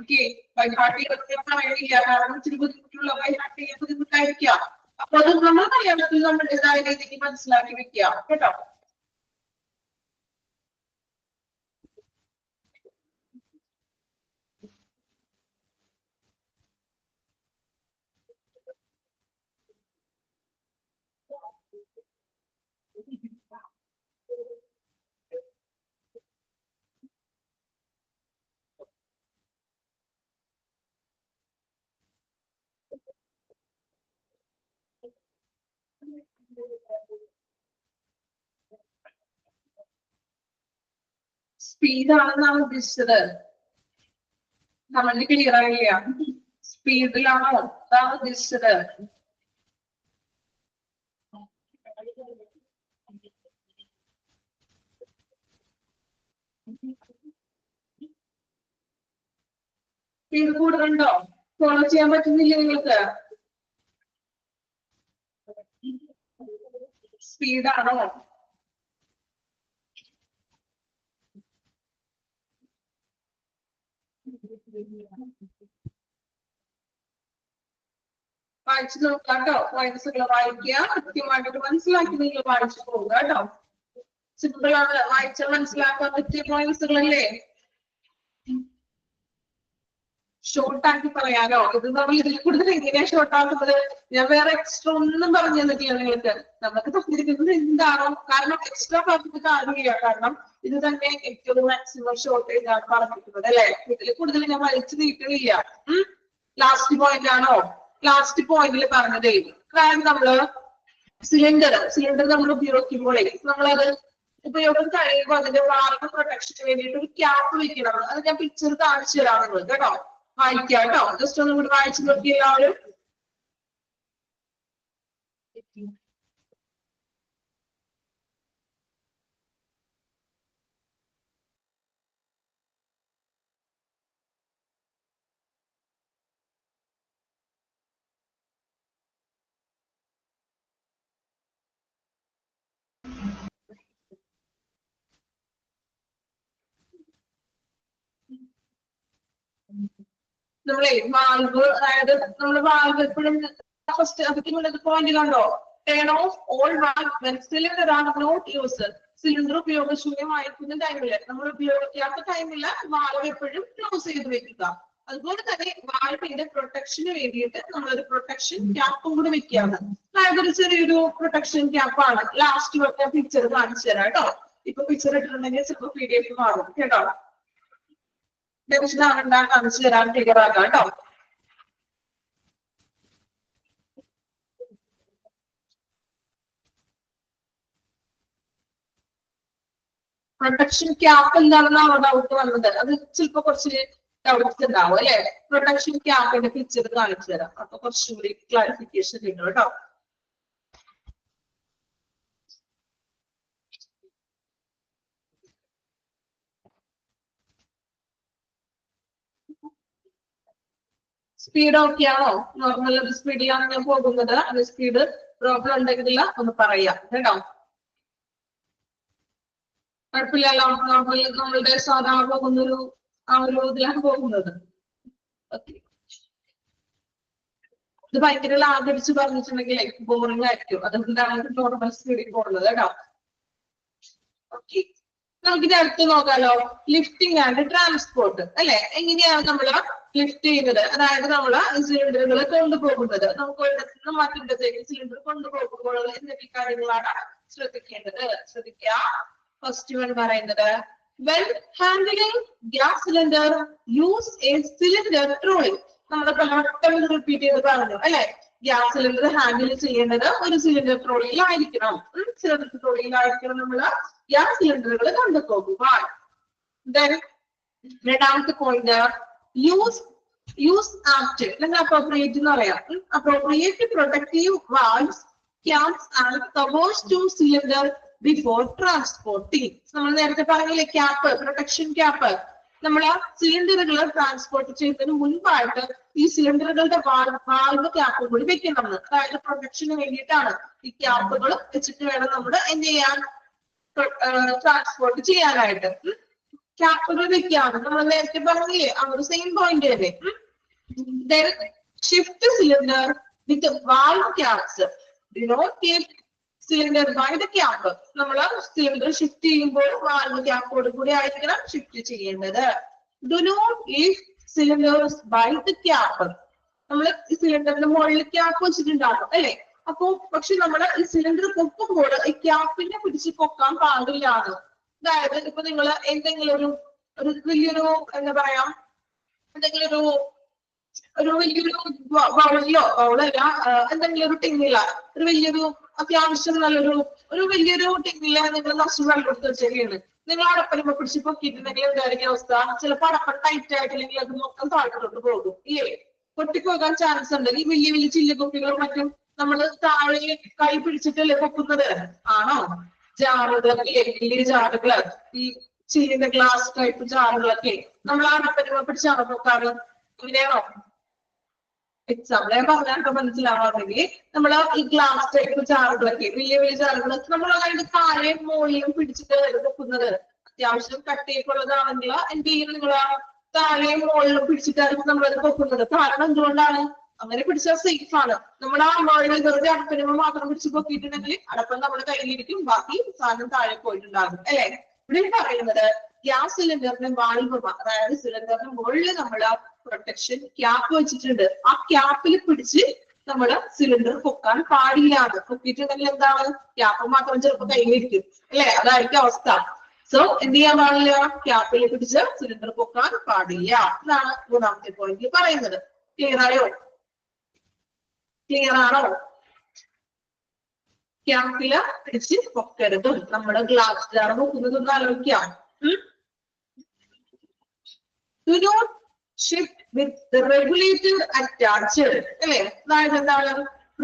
ഓക്കെ, ബൈ ഹാർട്ട് ചെയ്തൊക്കെ പറയണില്ല, കാരണം ഇച്ചിരി ബുദ്ധിമുട്ടുള്ള ബൈ ഹാർട്ട് ചെയ്യാൻ ബുദ്ധിമുട്ടായിരിക്കാം. അപ്പൊ അത് നമ്മൾ അറിയാൻ പറ്റും, നമ്മുടേതായ രീതിക്ക് മനസ്സിലാക്കി വെക്കുക കേട്ടോ. സ്പീഡാണെന്നാണ് ഉദ്ദേശിച്ചത്. കമന്റ് ക്ലിയർ ആയില്ല. സ്പീഡിലാണോ അതാണ് ഉദ്ദേശിച്ചത്? സ്പീഡ് കൂടുതലുണ്ടോ? ഫോളോ ചെയ്യാൻ പറ്റുന്നില്ല നിങ്ങൾക്ക്? സ്പീഡാണോ? വായിച്ചു നോക്കാം കേട്ടോ. പോയിന്റ്സുകൾ വായിക്കുക, കൃത്യമായിട്ട് മനസ്സിലാക്കി നിങ്ങൾ വായിച്ചു പോവുക കേട്ടോ. സിമ്പിൾ ആണ്, വായിച്ചാൽ മനസ്സിലാക്കാൻ പറ്റിയ പോയിന്റ്സുകളല്ലേ. ഷോർട്ട് ആക്കി പറയാനോ? ഇത് നമ്മൾ ഇതിൽ കൂടുതൽ എങ്ങനെയാ ഷോർട്ട് ആക്കുന്നത്? ഞാൻ വേറെ എക്സ്ട്രാ ഒന്നും പറഞ്ഞു തന്നിട്ടില്ല നിങ്ങൾക്ക്. നമുക്ക് തന്നിരിക്കുന്നത് എന്താണോ, കാരണം എക്സ്ട്രാ പറഞ്ഞിട്ട് കാര്യമില്ല. കാരണം ഇത് തന്നെ ഏറ്റവും മാക്സിമം ഷോർട്ടേജ് ആണ് പറഞ്ഞിരിക്കുന്നത് അല്ലെ. ഇതിൽ കൂടുതൽ ഞാൻ വലിച്ചു നീട്ടണില്ല. ലാസ്റ്റ് പോയിന്റ് ആണോ? ലാസ്റ്റ് പോയിന്റിൽ പറഞ്ഞത് കാരണം നമ്മള് സിലിണ്ടർ നമ്മൾ ഉപയോഗിക്കുമ്പോഴേ നമ്മളത് ഉപയോഗം കഴിയുമ്പോൾ അതിന്റെ വാർത്ത പ്രൊട്ടക്ഷന് വേണ്ടിയിട്ട് ഒരു ക്യാപ്പ് വെക്കണം. അത് ഞാൻ പിക്ചർ കാണിച്ചു തരാം നിങ്ങൾക്ക് കേട്ടോ. വായിക്കാം കേട്ടോ. ജസ്റ്റ് ഒന്നും കൂടി വായിച്ചു നോക്കി എല്ലാവരും. നമ്മളെ വാൽവ്, അതായത് നമ്മൾ വാൽവ് എപ്പോഴും ഫസ്റ്റ് അതിന്റെ പോയിന്റ് കണ്ടോ? Turn off all valve when cylinder are not use. Cylinder ഉപയോഗശൂന്യമായിരിക്കുന്ന ടൈമില്, നമ്മൾ ഉപയോഗിക്കാത്ത ടൈമില് വാൽവ് എപ്പോഴും ക്ലോസ് ചെയ്ത് വെക്കുക. അതുപോലെ തന്നെ വാൽവിന്റെ പ്രൊട്ടക്ഷന് വേണ്ടിയിട്ട് നമ്മളൊരു പ്രൊട്ടക്ഷൻ ക്യാപ്പും കൂടി വെക്കുകയാണ്. അതായത് ഒരു ചെറിയൊരു പ്രൊട്ടക്ഷൻ ക്യാപ്പാണ്. ലാസ്റ്റ് ഞാൻ പിക്ചർ കാണിച്ചു തരാം കേട്ടോ. ഇപ്പൊ പിക്ചർ ഇട്ടിട്ടുണ്ടെങ്കിൽ ചിലപ്പോൾ PDF മാറും കേട്ടോ. കാണിച്ചു തരാൻ ക്ലിയർ ആക്കാം കേട്ടോ. പ്രൊട്ടക്ഷൻ ക്യാപ്പ് എന്താണെന്നാണ് ഡൗട്ട് വന്നത്. അത് ചിലപ്പോ കുറച്ച് ഡൗട്ട്സ് ഉണ്ടാവും അല്ലെ. പ്രൊട്ടക്ഷൻ ക്യാപ്പിന്റെ പിക്ചർ കാണിച്ചു തരാം. അപ്പൊ കുറച്ചുകൂടി ക്ലാരിഫിക്കേഷൻ കിട്ടും കേട്ടോ. സ്പീഡ് ഓക്കെ ആണോ? നോർമൽ സ്പീഡിലാണ് ഞാൻ പോകുന്നത്. അത് സ്പീഡ് പ്രോബ്ലം ഉണ്ടെങ്കിൽ ഒന്ന് പറയാം കേട്ടോ. കുഴപ്പമില്ലല്ലോ, നോർമൽ നമ്മളുടെ സാധാരണ പോകുന്നൊരു ആ ഒരു ഇതിലാണ് പോകുന്നത്. ഓക്കെ, ഇത് ഭയങ്കര ലാഗടിച്ച് പറഞ്ഞിട്ടുണ്ടെങ്കിൽ ബോറിംഗ് ആയിരിക്കും. അതുകൊണ്ടാണ് നോർമൽ സ്പീഡിൽ പോകുന്നത് കേട്ടോ. ഓക്കെ, നമുക്കിത് അടുത്ത് നോക്കാലോ. ലിഫ്റ്റിംഗ് ആൻഡ് ട്രാൻസ്പോർട്ട് അല്ലെ. എങ്ങനെയാണ് നമ്മൾ ലിഫ്റ്റ് ചെയ്യുന്നത്, അതായത് നമ്മൾ സിലിണ്ടറുകൾ കൊണ്ടുപോകുന്നത്. നമുക്ക് ഒരിടത്ത് നിന്ന് മറ്റൊരിടത്തേക്ക് സിലിണ്ടർ കൊണ്ടുപോകുമ്പോൾ എന്തൊക്കെ കാര്യങ്ങളാണ് ശ്രദ്ധിക്കേണ്ടത്? ശ്രദ്ധിക്കുക. ഫസ്റ്റ് വൺ പറയുന്നത്, when handling gas cylinder use a cylinder trolley. നമ്മൾ പലവട്ടം റിപ്പീറ്റ് ചെയ്ത് പറഞ്ഞു അല്ലെ. ഗ്യാസ് സിലിണ്ടർ ഹാൻഡിൽ ചെയ്യേണ്ടത് ഒരു സിലിണ്ടർ ട്രോളിയിലായിരിക്കണം. സിലിണ്ടർ ട്രോളിയിലായിരിക്കണം നമ്മൾ ഗ്യാസ് സിലിണ്ടറുകൾ കൊണ്ടുപോകുവാൻ. രണ്ടാമത്തെ പോയിന്റ്, യൂസ് ആപ്റ്റ് അല്ലെങ്കിൽ അപ്രോപ്രിയേറ്റ് എന്ന് പറയാം. Appropriate protective valves, caps and covers to cylinder before transporting. നമ്മൾ നേരത്തെ പറഞ്ഞില്ലേ ക്യാപ്പ്, പ്രൊട്ടക്ഷൻ ക്യാപ്പ്. നമ്മൾ സിലിണ്ടറുകൾ ട്രാൻസ്പോർട്ട് ചെയ്യുന്നതിന് മുൻപായിട്ട് ഈ സിലിണ്ടറുകളുടെ വാൽവ് ക്യാപ്പും കൂടി വെക്കണം. അതായത് പ്രൊട്ടക്ഷന് വേണ്ടിയിട്ടാണ് ഈ ക്യാപ്പുകൾ വെച്ചിട്ട് വേണം നമ്മൾ എന്ത് ചെയ്യാൻ, ട്രാൻസ്പോർട്ട് ചെയ്യാനായിട്ട്. ക്യാപ്പുകൾ വെക്കാണ് നമ്മൾ നേരത്തെ പറഞ്ഞില്ലേ, ആ ഒരു സെയിം പോയിന്റ് തന്നെ. Shift cylinder with valve caps. Do not keep cylinder by the cap. നമ്മൾ സിലിണ്ടർ ഷിഫ്റ്റ് ചെയ്യുമ്പോൾ വാൽവ് ക്യാപ്പോട് കൂടി ആയിരിക്കണം ഷിഫ്റ്റ് ചെയ്യേണ്ടത്. Do not leave cylinders by the cap. നമ്മൾ ഈ സിലിണ്ടറിന്റെ മുകളിൽ ക്യാപ്പ് വെച്ചിട്ടുണ്ടാകും അല്ലെ. അപ്പൊ പക്ഷെ നമ്മൾ ഈ സിലിണ്ടർ പൊക്കുമ്പോൾ ഈ ക്യാപ്പിനെ പിടിച്ച് പൊക്കാൻ പാടില്ലാണ്. അതായത് ഇപ്പൊ നിങ്ങൾ എന്തെങ്കിലും ഒരു വലിയൊരു എന്താ പറയാ, എന്തെങ്കിലും ഒരു വലിയൊരു ബൗളല്ല, എന്തെങ്കിലും ഒരു ടിന്നില, ഒരു വലിയൊരു അത്യാവശ്യം ഒരു വലിയൊരു ടിന്നില നിങ്ങൾ നഷ്ടം വെള്ളം എടുത്ത് വെച്ചേക്കാണ്. നിങ്ങൾ അടപ്പലുമ്പോ പിടിച്ച് പൊക്കിയിട്ടുണ്ടെങ്കിൽ എന്തായിരിക്കും അവസ്ഥ? ചിലപ്പോൾ അടപ്പം ടൈറ്റ് ആയിട്ടില്ലെങ്കിൽ അത് മൊത്തം താഴോട്ട് പോകും ഇല്ലേ, പൊട്ടിപ്പോകാൻ ചാൻസ് ഉണ്ട്. ഈ വലിയ വലിയ ചില്ലുകുപ്പികളും മറ്റും നമ്മൾ താഴെ കൈ പിടിച്ചിട്ടല്ലേ പൊക്കുന്നത് ആണോ? ജാറുകളൊക്കെ, വലിയ ജാറുകള്, ഈ ചില്ലിന്റെ ഗ്ലാസ് ടൈപ്പ് ജാറുകളൊക്കെ നമ്മൾ അടപ്പലുമ്പോ പിടിച്ചാണോ പൊക്കാറ്? ഇങ്ങനെയാണോ? എക്സാമ്പിൾ ഞാൻ പറഞ്ഞാൽ മനസ്സിലാവാണെങ്കിൽ നമ്മൾ ഈ ഗ്ലാസ് ടൈപ്പ് ജാറുകളൊക്കെ, വലിയ വലിയ ജാറുകളൊക്കെ നമ്മൾ അതിന്റെ താഴെയും മുകളിലും പിടിച്ചിട്ട് വെക്കുന്നത്. അത്യാവശ്യം കട്ടിയൊക്കെയുള്ളതാണെങ്കിൽ എന്ത് ചെയ്യും, നിങ്ങൾ താഴെയും മുകളിലും പിടിച്ചിട്ടായിരിക്കും നമ്മളത് പൊക്കുന്നത്. കാരണം എന്തുകൊണ്ടാണ്? അങ്ങനെ പിടിച്ചാൽ സേഫ് ആണ്. നമ്മൾ ആ മുകളിൽ വെറുതെ അടപ്പനുമ്പോൾ മാത്രം പിടിച്ച് പൊക്കിയിട്ടുണ്ടെങ്കിൽ അടപ്പം നമ്മുടെ കയ്യിലിരിക്കും, ബാക്കി സാധനം താഴെ പോയിട്ടുണ്ടാകും അല്ലെ. ഇവിടെ പറയുന്നത് ഗ്യാസ് സിലിണ്ടറിന്റെ വാൽവ്, അതായത് സിലിണ്ടറിന്റെ മുകളിൽ നമ്മൾ പ്രൊട്ടക്ഷൻ ക്യാപ്പ് വെച്ചിട്ടുണ്ട്. ആ ക്യാപ്പിൽ പിടിച്ച് നമ്മള് സിലിണ്ടർ പൊക്കാൻ പാടില്ലാതെ. പൊക്കിയിട്ടുണ്ടെങ്കിൽ എന്താണ്, ക്യാപ്പ് മാത്രം ചിലപ്പോൾ കയ്യിലിരിക്കും അല്ലെ, അതായിരിക്കും അവസ്ഥ. സോ എന്ത് ചെയ്യാൻ പാടില്ല, ക്യാപ്പിൽ പിടിച്ച് സിലിണ്ടർ പൊക്കാൻ പാടില്ല. ഇതാണ് മൂന്നാമത്തെ പോയിന്റ് പറയുന്നത്. ക്ലിയർ ആയോ? ക്ലിയർ ആണോ? ക്യാപ്പില് പിടിച്ച് പൊക്കരുതും. നമ്മള് ഗ്ലാസ് ജാർ പൊക്കുന്നതൊന്ന് ആലോചിക്കാം. Do not shift with the regulator attached. അല്ലെ, അതായത് എന്താണ്,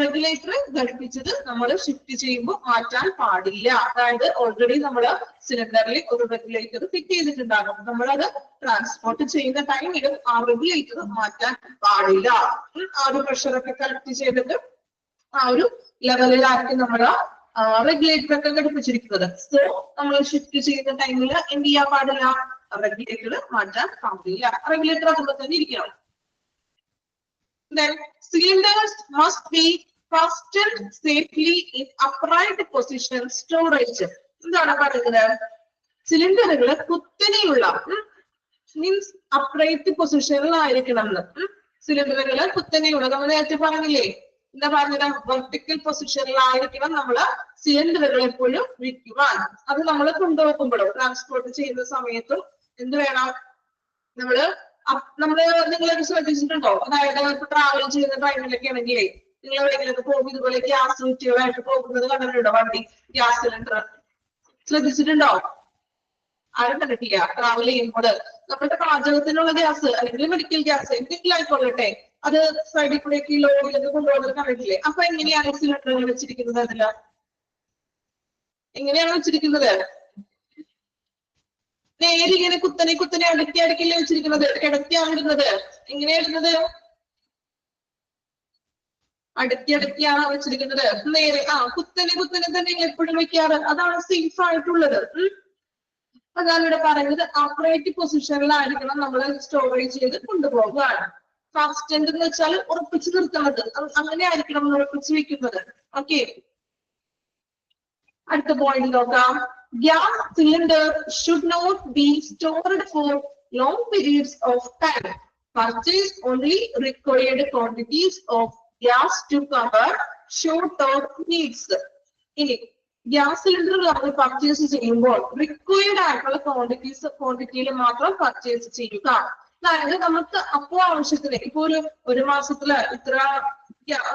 റെഗുലേറ്റർ ഘടിപ്പിച്ചത് നമ്മൾ ഷിഫ്റ്റ് ചെയ്യുമ്പോൾ മാറ്റാൻ പാടില്ല. അതായത് ഓൾറെഡി നമ്മൾ സിലിണ്ടറിൽ ഒരു റെഗുലേറ്റർ ഫിറ്റ് ചെയ്തിട്ടുണ്ടാകും. നമ്മളത് ട്രാൻസ്പോർട്ട് ചെയ്യുന്ന ടൈമിലും ആ റെഗുലേറ്റർ മാറ്റാൻ പാടില്ല. ആ ഒരു പ്രഷറൊക്കെ കറക്റ്റ് ചെയ്തിട്ട് ആ ഒരു ലെവലിലാക്കി നമ്മൾ റെഗുലേറ്റർ ഒക്കെ ഘടിപ്പിച്ചിരിക്കുന്നത്. സോ നമ്മൾ ഷിഫ്റ്റ് ചെയ്യുന്ന ടൈമിൽ എന്ത് ചെയ്യാൻ പാടില്ല, റെഗുലേറ്റർ മാറ്റാൻ പാടില്ല. റെഗുലേറ്റർ അതുപോലെ തന്നെ ഇരിക്കണം. Then cylinders must be fastened safely in upright position storage. എന്താണ് പറയുന്നത്? സിലിണ്ടറുകൾ കുത്തനെയുള്ള മീൻസ് അപ്രൈറ്റ് പൊസിഷനിലായിരിക്കണം എന്ന്. സിലിണ്ടറുകൾ കുത്തനെയുള്ള, നമ്മൾ നേരത്തെ പറഞ്ഞില്ലേ, എന്താ പറഞ്ഞത്, വെർട്ടിക്കൽ പൊസിഷനിലായിരിക്കണം നമ്മള് സിലിണ്ടറുകൾ എപ്പോഴും വിൽക്കുവാൻ. അത് നമ്മൾ കൊണ്ടുപോകുമ്പോഴും ട്രാൻസ്പോർട്ട് ചെയ്യുന്ന സമയത്തും എന്ത് വേണം, നിങ്ങളൊക്കെ ശ്രദ്ധിച്ചിട്ടുണ്ടോ? അതായത് ഇപ്പൊ ട്രാവൽ ചെയ്യുന്ന ടൈമിലൊക്കെ ആണെങ്കിലേ നിങ്ങൾ എവിടെയെങ്കിലൊക്കെ പോകുമ്പോൾ ഇതുപോലെ ഗ്യാസ് കുറ്റികളായിട്ട് പോകുന്നത് കണ്ടിട്ടുണ്ടോ? വണ്ടി ഗ്യാസ് സിലിണ്ടർ ശ്രദ്ധിച്ചിട്ടുണ്ടോ? ആരും കണ്ടിട്ടില്ല? ട്രാവൽ ചെയ്യുമ്പോൾ നമ്മുടെ പാചകത്തിനുള്ള ഗ്യാസ് അല്ലെങ്കിൽ മെഡിക്കൽ ഗ്യാസ് എന്തെങ്കിലും ആയിക്കൊള്ളട്ടെ, അത് സൈഡിൽ കൂടെയൊക്കെ ലോറിയിലൊക്കെ കൊണ്ടുപോകുന്നത് കണ്ടിട്ടില്ലേ? അപ്പൊ എങ്ങനെയാണ് സിലിണ്ടറുകൾ വെച്ചിരിക്കുന്നത്? അതില് എങ്ങനെയാണ് വെച്ചിരിക്കുന്നത്? നേരെ ഇങ്ങനെ കുത്തനെ കുത്തനെ അടുക്കിയല്ലേ വെച്ചിരിക്കുന്നത്, കിടത്തിയാണ് ഇടുന്നത്. എങ്ങനെയാ ഇടുന്നത്? അടുക്കിയാണ് വെച്ചിരിക്കുന്നത്. നേരെ കുത്തനെ കുത്തനെ തന്നെ എപ്പോഴും വെക്കാറ്. അതാണ് സേഫ് ആയിട്ടുള്ളത്. അതാണ് ഇവിടെ പറയുന്നത്, അപ്രൈറ്റ് പൊസിഷനിലായിരിക്കണം നമ്മൾ സ്റ്റോറേജ് ചെയ്ത് കൊണ്ടുപോകുകയാണ്. ഫാസ്റ്റൻഡ് എന്ന് വെച്ചാൽ ഉറപ്പിച്ച് നിർത്തുന്നത്, അങ്ങനെ ആയിരിക്കണം നമ്മൾ ഉറപ്പിച്ച് വെക്കുന്നത്. ഓക്കെ, അടുത്ത പോയിന്റ് നോക്കാം. Gas cylinder should not be stored for long periods of time. Purchase only required quantities of gas to cover short of needs. ഇനി ഗ്യാസ് സിലിണ്ടർ നമ്മൾ പർച്ചേസ് ചെയ്യുമ്പോൾ റിക്വയർഡ് ആയിട്ടുള്ള ക്വാണ്ടിറ്റിയിൽ മാത്രം പർച്ചേസ് ചെയ്യുക. അതായത് നമുക്ക് അപ്പോ ആവശ്യത്തിന് ഇപ്പൊ ഒരു മാസത്തില് ഇത്ര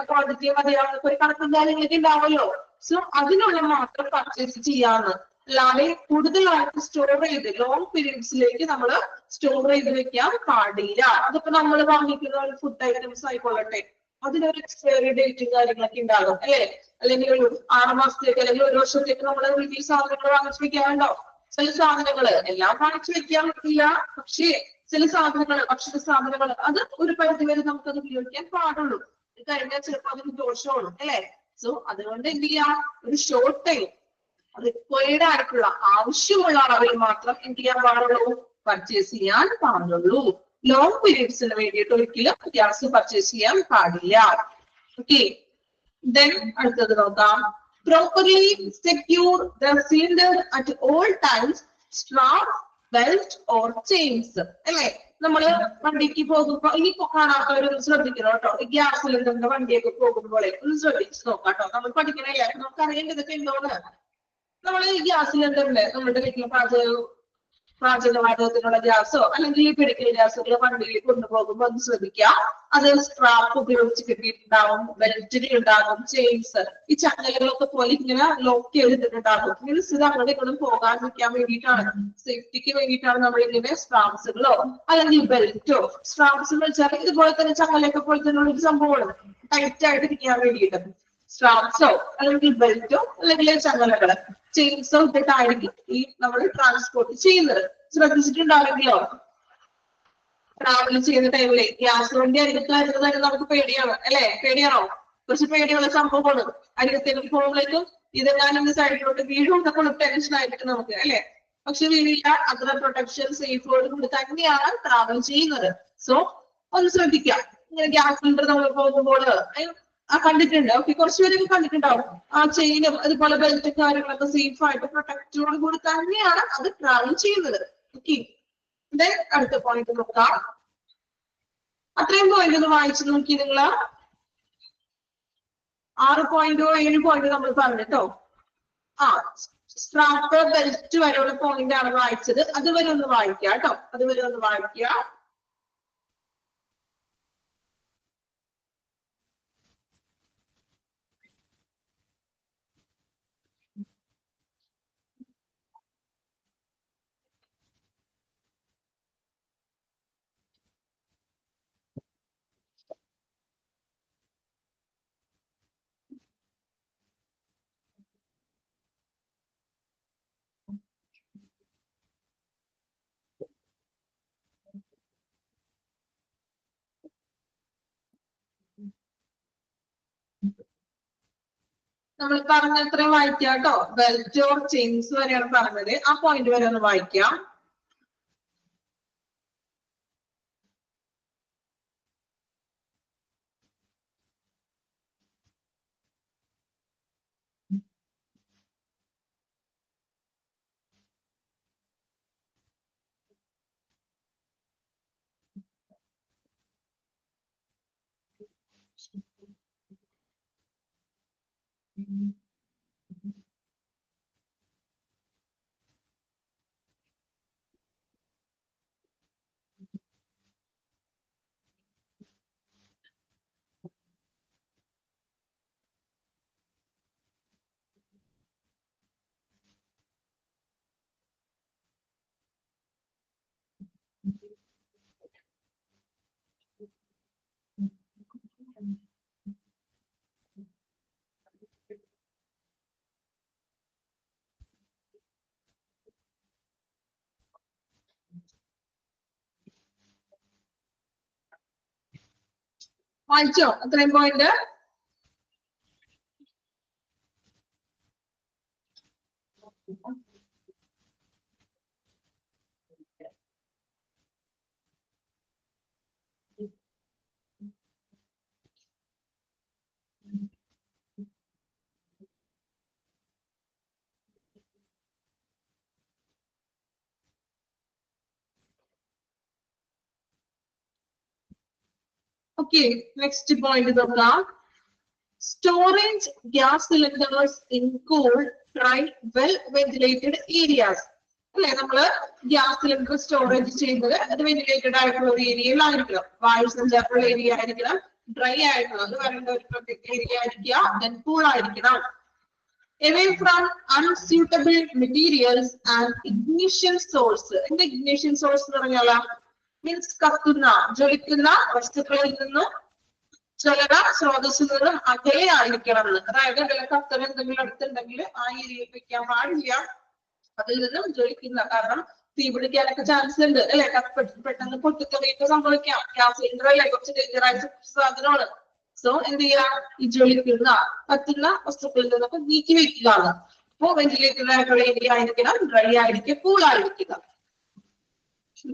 ക്വാണ്ടിറ്റി മതിയാവുന്ന ഒരു കണക്കും കാര്യങ്ങളൊക്കെ ഉണ്ടാവുമല്ലോ. സോ അതിനുള്ള മാത്രം പർച്ചേസ് ചെയ്യാന്ന്, അല്ലാതെ കൂടുതലായിട്ട് സ്റ്റോർ ചെയ്ത് ലോങ് പീരീഡ്സിലേക്ക് നമ്മൾ സ്റ്റോർ ചെയ്ത് വെക്കാൻ പാടില്ല. അതിപ്പോ നമ്മൾ വാങ്ങിക്കുന്ന ഒരു ഫുഡ് ഐറ്റംസ് ആയിക്കൊള്ളട്ടെ, അതിനൊരു എക്സ്പയറി ഡേറ്റും കാര്യങ്ങളൊക്കെ ഉണ്ടാകും അല്ലെ. അല്ലെങ്കിൽ ഒരു 6 മാസത്തേക്ക് അല്ലെങ്കിൽ 1 വർഷത്തേക്ക് നമ്മൾ വീട്ടിൽ സാധനങ്ങൾ വാങ്ങിച്ചു വെക്കാറുണ്ടോ? ചില സാധനങ്ങൾ എല്ലാം വാങ്ങിച്ചു വെക്കാൻ പറ്റില്ല, പക്ഷേ ചില സാധനങ്ങൾ, ഭക്ഷണ സാധനങ്ങൾ, അത് ഒരു പരിധി വരെ നമുക്കത് ഉപയോഗിക്കാൻ പാടുള്ളൂ. ഇത് കഴിഞ്ഞാൽ ചിലപ്പോൾ അതിന് ദോഷമാണ് അല്ലെ. സോ അതുകൊണ്ട് എന്ത് ചെയ്യാം, ഒരു ഷോർട്ട് ടൈം റിക്വയർഡ് ആയിട്ടുള്ള ആവശ്യമുള്ള അളവിൽ മാത്രം എന്ത് ചെയ്യാൻ പാടുള്ളൂ, പർച്ചേസ് ചെയ്യാൻ പാടുള്ളൂ. ലോങ് പീരീഡ്സിന് വേണ്ടിയിട്ട് ഒരിക്കലും ഗ്യാസ് പർച്ചേസ് ചെയ്യാൻ പാടില്ല. ഓക്കെ, ദെൻ അടുത്തത് നോക്കാം. Properly secure the cylinder at all times, strap, belt or chains. അല്ലെ, നമ്മള് വണ്ടിക്ക് പോകുമ്പോ ഇനി കാണാത്തവരൊന്ന് ശ്രദ്ധിക്കണം കേട്ടോ. ഗ്യാസ് സിലിണ്ടറിന്റെ വണ്ടിയൊക്കെ പോകുമ്പോഴേ ഒന്ന് ശ്രദ്ധിച്ച് നോക്കാം കേട്ടോ. നമ്മൾ പഠിക്കണല്ലേ, നമുക്ക് അറിയേണ്ടതൊക്കെ എന്തോന്ന്. നമ്മൾ ഈ ഗ്യാസ് സിലിണ്ടറിന്റെ നമ്മുടെ വീട്ടിലെ പാചകവാതകത്തിനുള്ള ഗ്യാസോ അല്ലെങ്കിൽ മെഡിക്കൽ ഗ്യാസുകൾ വണ്ടിയിൽ കൊണ്ടുപോകുമ്പോൾ ഒന്ന് ശ്രദ്ധിക്കുക. അത് സ്ട്രാപ്പ് ഉപയോഗിച്ച് കിട്ടിയിട്ടുണ്ടാവും, ബെൽറ്റിന് ഉണ്ടാകും, ചെയിൻസ്, ഈ ചങ്ങലകളൊക്കെ പോലെ ഇങ്ങനെ ലോക്ക് ചെയ്തിട്ടുണ്ടാകും. മീൻസ് ഇത് അങ്ങോട്ട് ഇങ്ങോട്ടും പോകാതിരിക്കാൻ വേണ്ടിയിട്ടാണ്, സേഫ്റ്റിക്ക് വേണ്ടിയിട്ടാണ് നമ്മൾ ഇങ്ങനെ സ്ട്രാപ്സുകളോ അല്ലെങ്കിൽ ബെൽറ്റോ. സ്ട്രാപ്സ് എന്ന് വെച്ചാൽ ഇതുപോലെ തന്നെ ചങ്ങലയൊക്കെ പോലെ തന്നെ ഒരു സംഭവമാണ്, ടൈറ്റ് ആയിട്ട് ഇരിക്കാൻ വേണ്ടിയിട്ട്. സ്ട്രാപ്സോ അല്ലെങ്കിൽ ബെൽറ്റോ അല്ലെങ്കിൽ ചങ്ങലകള്, ചെയിൻസോ ഇട്ടിട്ടായിരിക്കും ഈ നമ്മൾ ട്രാൻസ്പോർട്ട് ചെയ്യുന്നത്. ശ്രദ്ധിച്ചിട്ടുണ്ടാവില്ലയോ, ട്രാവൽ ചെയ്യുന്ന ടൈമില് ഗ്യാസ് വണ്ടി അരികത്തായിരുന്നു തന്നെ നമുക്ക് പേടിയാണ് അല്ലെ. പേടിയാണോ? കുറച്ച് പേടിയുള്ള സംഭവമാണ്. അരികത്തേക്ക് പോകുമ്പോഴേക്കും ഇതെങ്ങാനും സൈഡിലോട്ട് വീഴും എന്നൊക്കെ ടെൻഷൻ ആയിരിക്കും നമുക്ക് അല്ലെ. പക്ഷെ വീഴില്ല, അത്ര പ്രൊട്ടക്ഷൻ സേഫോട് കൂടി തന്നെയാണ് ട്രാവൽ ചെയ്യുന്നത്. സോ ഒന്ന് ശ്രദ്ധിക്കാം. ഇങ്ങനെ ഗ്യാസ് സിലിണ്ടർ നമ്മൾ പോകുമ്പോൾ കണ്ടിട്ടുണ്ട്. ഓക്കെ, കുറച്ചുപേരൊക്കെ കണ്ടിട്ടുണ്ടാവും. ആ ചെയിനും അതുപോലെ ബെൽറ്റും കാര്യങ്ങളൊക്കെ സേഫ് ആയിട്ട് പ്രൊട്ടക്റ്റോട് കൂടി തന്നെയാണ് അത് ട്രാവൽ ചെയ്യുന്നത്. ഓക്കെ, അടുത്ത പോയിന്റ് നോക്കാം. അത്രയും പോയിന്റ് ഒന്ന് വായിച്ചു നോക്കി നിങ്ങള്. 6 പോയിന്റോ 7 പോയിന്റോ നമ്മൾ പറഞ്ഞിട്ടോ. സ്ട്രാപ്പ് ബെൽറ്റ് വരെയുള്ള പോയിന്റ് ആണ് വായിച്ചത്. അതുവരെ ഒന്ന് വായിക്കുക കേട്ടോ, അതുവരെ ഒന്ന് വായിക്കുക. നമ്മൾ പറഞ്ഞ അത്രയും വായിക്കാം കേട്ടോ. ബെൽറ്റ് ഓർ ചെയിൻസ് വരെയാണ് പറഞ്ഞത്. ആ പോയിന്റ് വരെ ഒന്ന് വായിക്കാം. വായിച്ചോ അത്രയും പോയിന്റ്? Okay, next point നോക്കാം. Storage gas cylinders in cool, dry, well ventilated areas. അല്ലെ, നമ്മള് ഗ്യാസ് സിലിണ്ടർ സ്റ്റോറേജ് ചെയ്യുന്നത് അത് വെന്റിലേറ്റഡ് ആയിട്ടുള്ള ഒരു ഏരിയയിലായിരിക്കണം. വായു സഞ്ചാരമുള്ള ഏരിയ ആയിരിക്കണം, ഡ്രൈ ആയിട്ടുള്ള അത് പറയുന്ന ഒരു പ്രത്യേക ഏരിയ ആയിരിക്കുക, ദെൻ കൂൾ ആയിരിക്കണം. Away from unsuitable materials and ignition source. എന്താ ignition source എന്ന് പറഞ്ഞാല് മീൻസ് കത്തുന്ന ജ്വലിക്കുന്ന വസ്തുക്കളിൽ നിന്നും ജ്വലന സ്രോതസ്സിൽ നിന്നും അകലെ ആയിരിക്കണം എന്ന്. അതായത് വില കത്തൽ എന്തെങ്കിലും അടുത്തുണ്ടെങ്കിൽ ആ ഏരിയയിൽ വെക്കാൻ പാടില്ല. അതിൽ നിന്നും ജ്വലിക്കുന്ന, കാരണം തീ പിടിക്കാനൊക്കെ ചാൻസ് ഉണ്ട് അല്ലെ, പെട്ടെന്ന് പൊട്ടിത്തെറിയൊക്കെ സംഭവിക്കാം. ഗ്യാസ് സിലിണ്ടർ അല്ലേ, കുറച്ച് ഡേഞ്ചറായിട്ട് സാധനമാണ്. സോ എന്ത് ചെയ്യാം, ഈ ജ്വലിക്കുന്ന കത്തുന്ന വസ്തുക്കളിൽ നിന്നൊക്കെ നീക്കി വെക്കുകയാണ്. അപ്പോ വെന്റിലേറ്റഡ് ആയിട്ടുള്ള ഏരിയ ആയിരിക്കണം, ഡ്രൈ ആയിരിക്കും, കൂൾ ആയിരിക്കുക.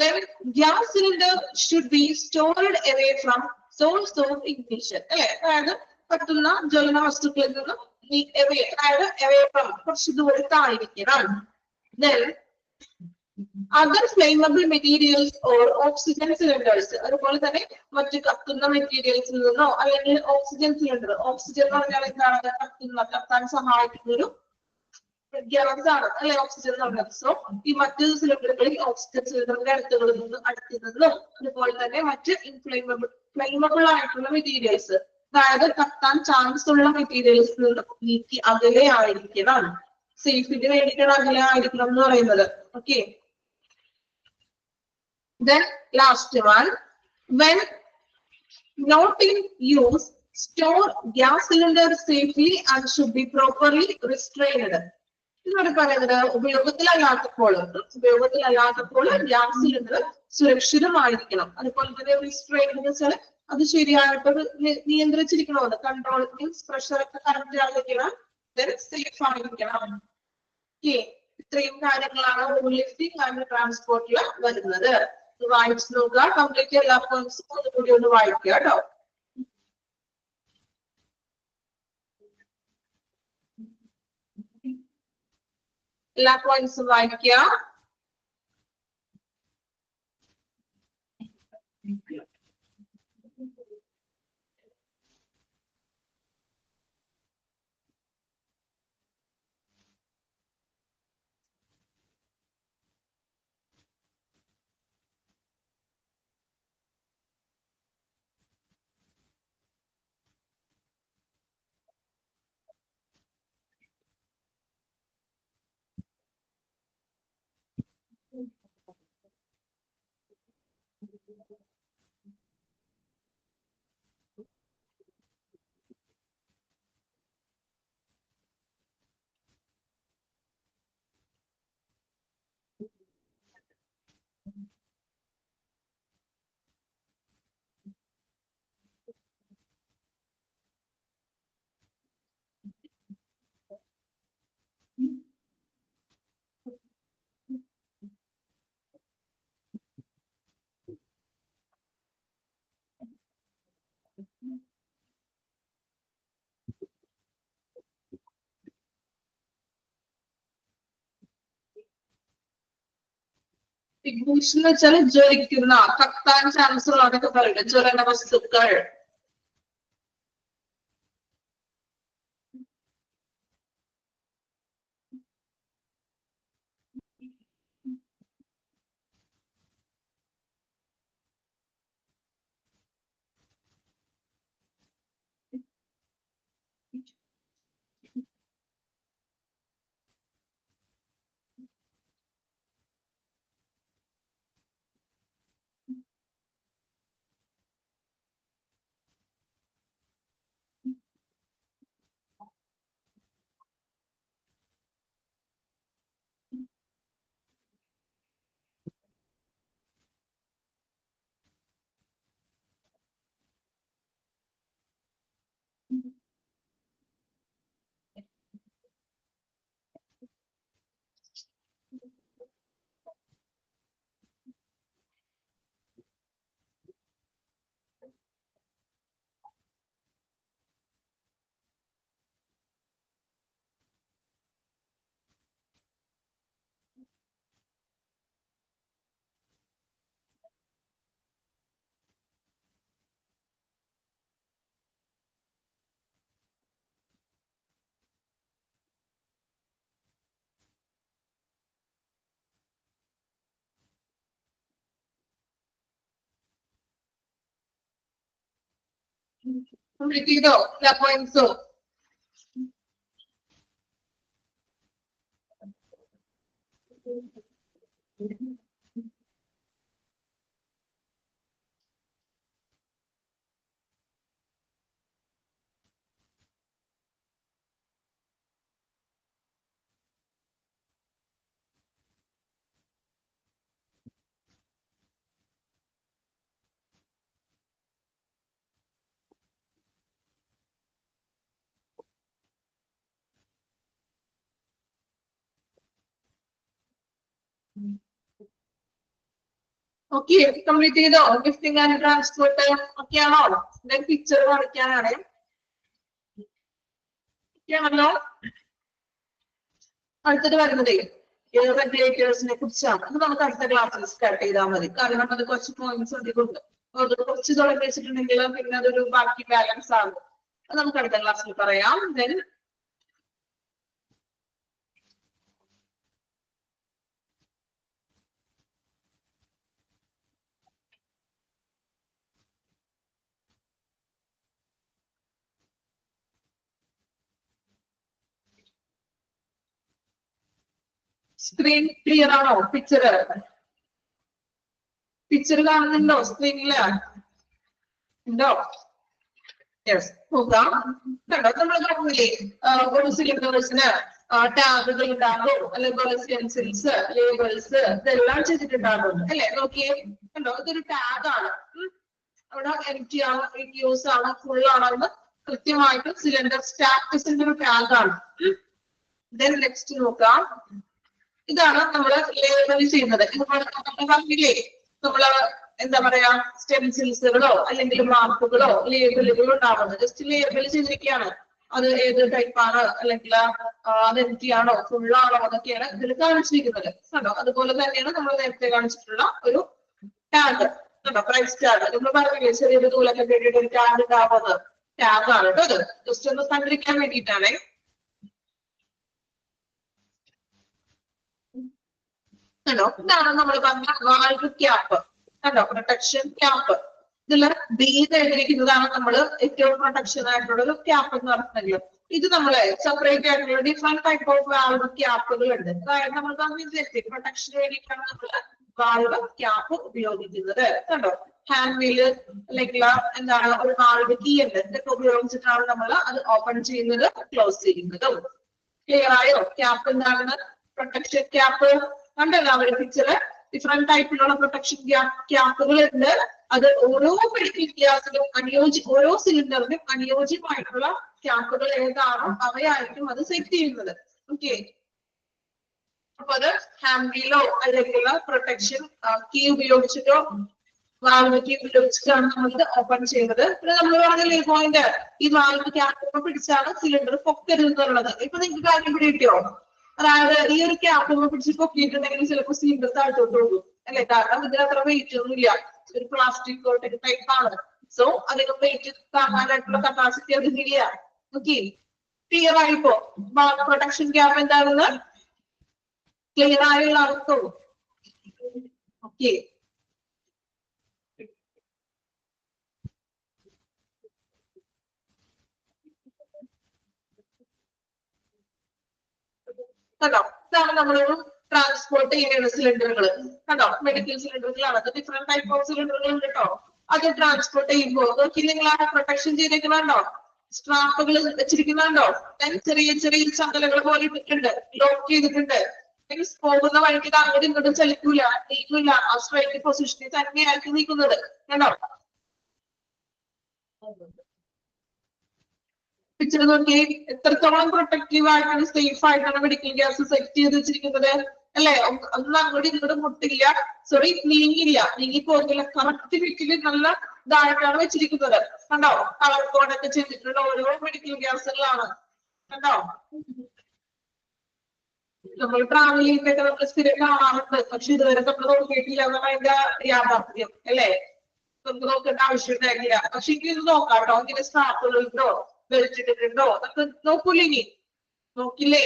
Then gas cylinder should be stored away from source of ignition. അല്ലെ, അതായത് കത്തുന്ന ജ്വലന വസ്തുക്കളിൽ നിന്നും അതായത് away from കുറച്ച് ദൂരത്തായിരിക്കണം. Then other flammable materials or oxygen cylinders. അതുപോലെ തന്നെ മറ്റു കത്തുന്ന മെറ്റീരിയൽസിൽ നിന്നോ അല്ലെങ്കിൽ ഓക്സിജൻ സിലിണ്ടർ, ഓക്സിജൻ എന്ന് പറഞ്ഞാൽ എന്താണ്, കത്താൻ സഹായിക്കുന്ന ഒരു ഗ്യാസ് ആണ് അല്ലെ ഓക്സിജൻ എന്ന് പറയുന്നത്. സോ ഈ മറ്റു സിലിണ്ടറുകളിൽ ഓക്സിജൻ സിലിണ്ടറിന്റെ അടുത്തുകളിൽ നിന്നും അതുപോലെ തന്നെ മറ്റ് ഫ്ലെയിമബിൾ ആയിട്ടുള്ള മെറ്റീരിയൽസ്, അതായത് കത്താൻ ചാൻസ് ഉള്ള മെറ്റീരിയൽസ് നിന്നും നീക്കി അകലെ ആയിരിക്കണം. സേഫിന് വേണ്ടിയിട്ടാണ് അകലെ ആയിരിക്കണം എന്ന് പറയുന്നത്. Okay, then last one, when not in use, store gas cylinder safely and should be properly restrained. ഇതാണ് പറയുന്നത്, ഉപയോഗത്തിലല്ലാത്തപ്പോൾ ഗ്യാസ് സിലിണ്ടർ സുരക്ഷിതമായിരിക്കണം. അതുപോലെ തന്നെ റിസ്ട്രെയിൻഡ് എന്ന് വെച്ചാൽ അത് ശരിയായിട്ട് നിയന്ത്രിച്ചിരിക്കണമെന്ന്. കൺട്രോൾ മീൻസ് പ്രഷർ ഒക്കെ കറക്റ്റ് ആയിരിക്കണം, സേഫ് ആയിരിക്കണം. ഓക്കെ, ഇത്രയും കാര്യങ്ങളാണ് ലിഫ്റ്റിംഗ് ആൻഡ് ട്രാൻസ്പോർട്ടിൽ വരുന്നത്. വായിച്ചു നോക്കുക, കംപ്ലീറ്റ് എല്ലാ പോയിന്റ്സും ഒന്നുകൂടി ഒന്ന് വായിക്കുക കേട്ടോ. എല്ലാ പോയിന്റ്സും വായിക്കുക. ഇഗ്നിഷൻ എന്ന് വെച്ചാൽ ജ്വലിക്കുന്ന, കത്താൻ ചാൻസ് ഉള്ളതൊക്കെ പറയുന്നത് ജ്വലന വസ്തുക്കൾ. കംപ്ലീറ്റ് ചെയ്തോ എല്ലാ പോയിന്റ്സോ? ഓക്കെ, കംപ്ലീറ്റ് ചെയ്തോ? ഗിഫ്റ്റിംഗ് ആൻഡ് ട്രാൻസ്പോർട്ട് ഒക്കെ ആണോ? പിക്ചർ കാണിക്കാനാണ്. ആണല്ലോ. അടുത്തത് വരുന്നത് റെഗുലേറ്റേഴ്സിനെ കുറിച്ചാണ്. അത് നമുക്ക് അടുത്ത ക്ലാസ്സിൽ സ്റ്റാർട്ട് ചെയ്താൽ മതി. കാരണം അത് കുറച്ച് പോയിന്റ്സ് അധികമുണ്ട്. അത് കുറച്ച് തുടങ്ങി വെച്ചിട്ടുണ്ടെങ്കിൽ പിന്നെ അതൊരു ബാക്കി ബാലൻസ് ആകും. അത് നമുക്ക് അടുത്ത ക്ലാസ്സിൽ പറയാം. ദെൻ സ്ക്രീൻ ക്ലിയർ ആണോ? പിക്ചർ കാണുന്നുണ്ടോ സ്ക്രീനില്? ഉണ്ടോ? യെസ്. നോക്കാം. കണ്ടോ, നമ്മൾ പറഞ്ഞില്ലേ ഒരു സിലിണ്ടേഴ്സിന് ടാഗുകൾ ഉണ്ടാകും, അതേപോലെ സ്റ്റെൻസിൽസ്, ലേബിൾസ് ഇതെല്ലാം ചെയ്തിട്ടുണ്ടാകും അല്ലെ? നോക്കിയേ, കണ്ടോ, ഇതൊരു ടാഗ് ആണ്. അവിടെ എംപ്റ്റി ആണോ, യൂസ് ആണോ, ഫുൾ ആണോ എന്ന് കൃത്യമായിട്ട് സിലിണ്ടർ സ്റ്റാറ്റസിന്റെ ഒരു ടാഗ് ആണ്. ദെൻ നെക്സ്റ്റ് നോക്കാം. ഇതാണ് നമ്മൾ ലേബൽ ചെയ്യുന്നത്. പറഞ്ഞില്ലേ നമ്മള് എന്താ പറയാ, സ്റ്റെൻസിൽസുകളോ അല്ലെങ്കിൽ മാർക്കുകളോ ലേബലുകളോ ഉണ്ടാവുന്നത്. ജസ്റ്റ് ലേബൽ ചെയ്തിരിക്കുകയാണ്. അത് ഏത് ടൈപ്പാണ്, അല്ലെങ്കിൽ അത് എംപ്റ്റി ആണോ, ഫുൾ ആണോ എന്നൊക്കെയാണ് ഇതിൽ കാണിച്ചിരിക്കുന്നത്. കണ്ടോ, അതുപോലെ തന്നെയാണ് നമ്മൾ നേരത്തെ കാണിച്ചിട്ടുള്ള ഒരു ടാഗ്. കണ്ടോ, പ്രൈസ് ടാഗ്. നമ്മൾ പറഞ്ഞില്ലേ ചെറിയൊരു നൂലൊക്കെ കേട്ടിട്ട് ഒരു ടാഗ് ഉണ്ടാവുന്നത്. ടാഗ് ആണ് കേട്ടോ. അത് ജസ്റ്റ് ഒന്ന് കണ്ടിരിക്കാൻ വേണ്ടിയിട്ടാണേ. കണ്ടോ, ഇതാണ് നമ്മൾ പറഞ്ഞ വാൾവ് ക്യാപ്പ്. കണ്ടോ, പ്രൊട്ടക്ഷൻ ക്യാപ്പ്. ഇതില് ബി എഴുതിയിരിക്കുന്നതാണ് നമ്മൾ ഏറ്റവും പ്രൊട്ടക്ഷൻ ആയിട്ടുള്ള ഒരു ക്യാപ്പ് എന്ന് പറഞ്ഞിട്ടുണ്ടെങ്കിൽ. ഇത് നമ്മള് സെപ്പറേറ്റ് ആയിട്ടുള്ള ഡിഫറെന്റ് ടൈപ്പ് ഓഫ് വാൾവ് ക്യാപ്പുകൾ ഉണ്ട്. അതായത് നമ്മൾ പ്രൊട്ടക്ഷന് വേണ്ടിയിട്ടാണ് നമ്മൾ വാൾവ് ക്യാപ്പ് ഉപയോഗിക്കുന്നത്. കണ്ടോ, ഹാൻഡ് വീല് അല്ലെങ്കിൽ എന്താണ് ഒരു വാൾവ് കീ ഉണ്ട്. ഇതൊക്കെ ഉപയോഗിച്ചിട്ടാണ് നമ്മൾ അത് ഓപ്പൺ ചെയ്യുന്നത്, ക്ലോസ് ചെയ്യുന്നതും. ക്ലിയർ ആയോ? ക്യാപ്പ് എന്താണെന്ന്? പ്രൊട്ടക്ഷൻ ക്യാപ്പ് കണ്ടല്ലോ അവരുടെ പിക്ചറ്. ഡിഫറെന്റ് ടൈപ്പിലുള്ള പ്രൊട്ടക്ഷൻ ക്യാപ്പുകൾ ഉണ്ട്. അത് ഓരോ മെഡിക്കൽ ഗ്യാസിലും ഓരോ സിലിണ്ടറിനും അനുയോജ്യമായിട്ടുള്ള ക്യാപ്പുകൾ ഏതാണോ അവയായിരിക്കും അത് സെറ്റ് ചെയ്യുന്നത്. ഓക്കെ, അപ്പൊ അത് ഹാൻഡ് വീലോ അല്ലെങ്കിൽ പ്രൊട്ടക്ഷൻ കീ ഉപയോഗിച്ചിട്ടോ വാൽവ് കീ ഉപയോഗിച്ചിട്ടാണ് നമ്മളിത് ഓപ്പൺ ചെയ്യുന്നത്. പിന്നെ നമ്മൾ പറഞ്ഞില്ലേ പോയിന്റ്, ഈ വാൽവ് ക്യാപ്പ് പിടിച്ചാണ് സിലിണ്ടർ പൊക്കരുത് എന്നുള്ളത്. ഇപ്പൊ നിങ്ങൾക്ക് കാര്യം പിടികിട്ടിയോ? അതായത് ഈ ഒരു ക്യാപ്പ് പിടിച്ച് പൊക്കിയിട്ടുണ്ടെങ്കിൽ ചിലപ്പോൾ സിലിണ്ടർ താഴ്ത്തോട്ട് പോകും അല്ലെ? കാരണം ഇതിന് അത്ര വെയിറ്റ് ഒന്നും ഇല്ല. ഒരു പ്ലാസ്റ്റിക് ടൈപ്പ് ആണ്. സോ അധികം വെയിറ്റ് താങ്ങാനായിട്ടുള്ള കപ്പാസിറ്റി അതിനില്ല. ഓക്കെ, ക്ലിയർ ആയിപ്പോ പ്രൊട്ടക്ഷൻ ക്യാപ്പ് എന്താണെന്ന്? ക്ലിയർ ആയുള്ള ആൾക്കോ? ഓക്കെ, കണ്ടോ, ഇതാണ് നമ്മളൊരു ട്രാൻസ്പോർട്ട് ചെയ്യുന്ന സിലിണ്ടറുകൾ. കണ്ടോ, മെഡിക്കൽ സിലിണ്ടറുകളാണ്. അത് ഡിഫറെന്റ് ടൈപ്പ് ഓഫ് സിലിണ്ടറുകൾ ഉണ്ട് കേട്ടോ. അത് ട്രാൻസ്പോർട്ട് ചെയ്യുമ്പോൾ നോക്കി നിങ്ങൾ ആ പ്രൊട്ടക്ഷൻ ചെയ്തേക്കുന്നുണ്ടോ? സ്ട്രാപ്പുകൾ വെച്ചിരിക്കുന്നുണ്ടോ? ചെറിയ ചെറിയ ചങ്ങലകൾ പോലെ ഇട്ടിട്ടുണ്ട്, ലോക്ക് ചെയ്തിട്ടുണ്ട്. പോകുന്ന വഴിക്ക് അങ്ങോട്ടും ഇങ്ങോട്ടും ചലിക്കൂല, നീക്കൂല. ആ സ്ട്രൈറ്റ് പൊസിഷനിൽ തന്നെയായിരിക്കും നീക്കുന്നത്. കണ്ടോ, പിക്ചർ നോക്കി. എത്രത്തോളം പ്രൊട്ടക്റ്റീവ് ആയിട്ടാണ്, സേഫ് ആയിട്ടാണ് മെഡിക്കൽ ഗ്യാസ് സെറ്റ് ചെയ്ത് വെച്ചിരിക്കുന്നത് അല്ലെ? ഒന്നും അങ്ങോട്ടും ഇങ്ങോട്ടും മുട്ടില്ല, സോറി നീങ്ങില്ല, നീങ്ങി പോകില്ല. കറക്റ്റ് ഫിറ്റില് നല്ല ഇതായിട്ടാണ് വെച്ചിരിക്കുന്നത്. കണ്ടോ, കളർ കോഡൊക്കെ ചെയ്തിട്ടുള്ള ഓരോ മെഡിക്കൽ ഗ്യാസുകളാണ്. കണ്ടോ, നമ്മൾ ട്രാവൽ ചെയ്യുമ്പോഴൊക്കെ നമ്മൾ സ്ഥിരം കാണാറുണ്ട്. പക്ഷെ ഇതുവരെ നമ്മൾ നോക്കിയിട്ടില്ല എന്നാണ് അതിന്റെ യാഥാർത്ഥ്യം അല്ലെ? നമുക്ക് നോക്കേണ്ട ആവശ്യം ഉണ്ടായില്ല. പക്ഷെ ഇങ്ങനെ ഇത് നോക്കാം കേട്ടോ. ഇങ്ങനെ സ്റ്റാഫുകളുണ്ടോ, വെളിച്ചിട്ടുണ്ടോ എന്നൊക്കെ നോക്കൂലേ? ഇനി നോക്കില്ലേ?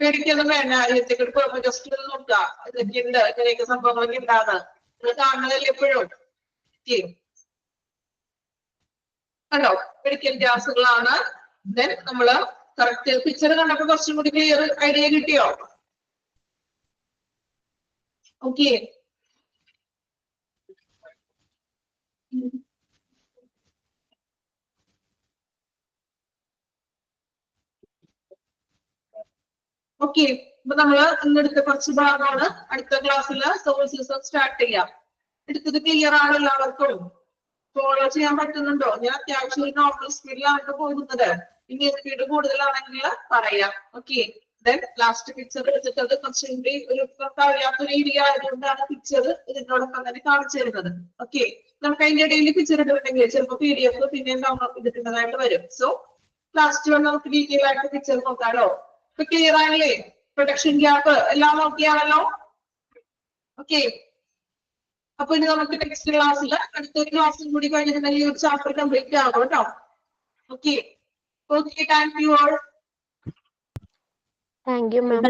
പേടിക്കൊന്നും വേണ്ട. ഇതിലേക്ക് പോകുമ്പോ ജസ്റ്റ് ഒന്ന് നോക്കുക, ഇതൊക്കെയുണ്ട്, ഇങ്ങനെയൊക്കെ സംഭവങ്ങളൊക്കെ ഉണ്ടാകുന്നത്. ഇത് കാണുന്നതല്ലേ എപ്പോഴും. കണ്ടോ മെഡിക്കൽ ഗ്യാസുകളാണ്. ദെൻ നമ്മള് കറക്റ്റ് പിക്ചർ കണ്ടപ്പോ കുറച്ചും കൂടി ക്ലിയർ ഐഡിയ കിട്ടിയോ? ഓക്കെ. ഓക്കെ, അപ്പൊ നമ്മള് ഇന്നെടുത്ത കുറച്ച് ഭാഗമാണ്. അടുത്ത ക്ലാസ്സിൽ സോഴ്സസ് സ്റ്റാർട്ട് ചെയ്യാം. എടുത്തത് ക്ലിയർ ആണ് എല്ലാവർക്കും? ഫോളോ ചെയ്യാൻ പറ്റുന്നുണ്ടോ? ഞാൻ അത്യാവശ്യം ഒരു നോർമൽ സ്പീഡിലാണ് പോകുന്നത്. ഇനി സ്പീഡ് കൂടുതലാണെങ്കിൽ പറയാം. ഓക്കെ. ദെൻ ലാസ്റ്റ് പിക്ചർ എടുത്തിട്ടത് കുറച്ചും കൂടി ഒരു കഴിയാത്തൊരു ഏരിയ ആയതുകൊണ്ടാണ് പിക്ചർ ഇതിനോടൊപ്പം തന്നെ കാണിച്ചു തരുന്നത്. ഓക്കെ, നമുക്ക് അതിന്റെ ഇടയിൽ പിക്ചർ ഇട്ടിട്ടുണ്ടെങ്കിൽ ചിലപ്പോൾ PDF പിന്നെയും ഡൗൺലോഡ് ചെയ്തിട്ടുള്ളതായിട്ട് വരും. സോ ലാസ്റ്റ് വന്ന് നമുക്ക് ഡീറ്റെയിൽ ആയിട്ട് പിക്ചർ നോക്കാലോ. ഇപ്പൊ ക്ലിയർ ആണല്ലേ? പ്രൊട്ടക്ഷൻ ഗ്യാപ്പ് എല്ലാം നോക്കിയാണല്ലോ. ഓക്കെ, അപ്പൊ ഇനി നമുക്ക് നെക്സ്റ്റ് ക്ലാസ്സിൽ അടുത്തൊരു ക്ലാസ്സും കൂടി കഴിഞ്ഞിട്ടുണ്ടെങ്കിൽ ഈ ഒരു ചാപ്റ്റർ കംപ്ലീറ്റ് ആകും കേട്ടോ. Okay. Okay, thank you all. Thank you, ma'am.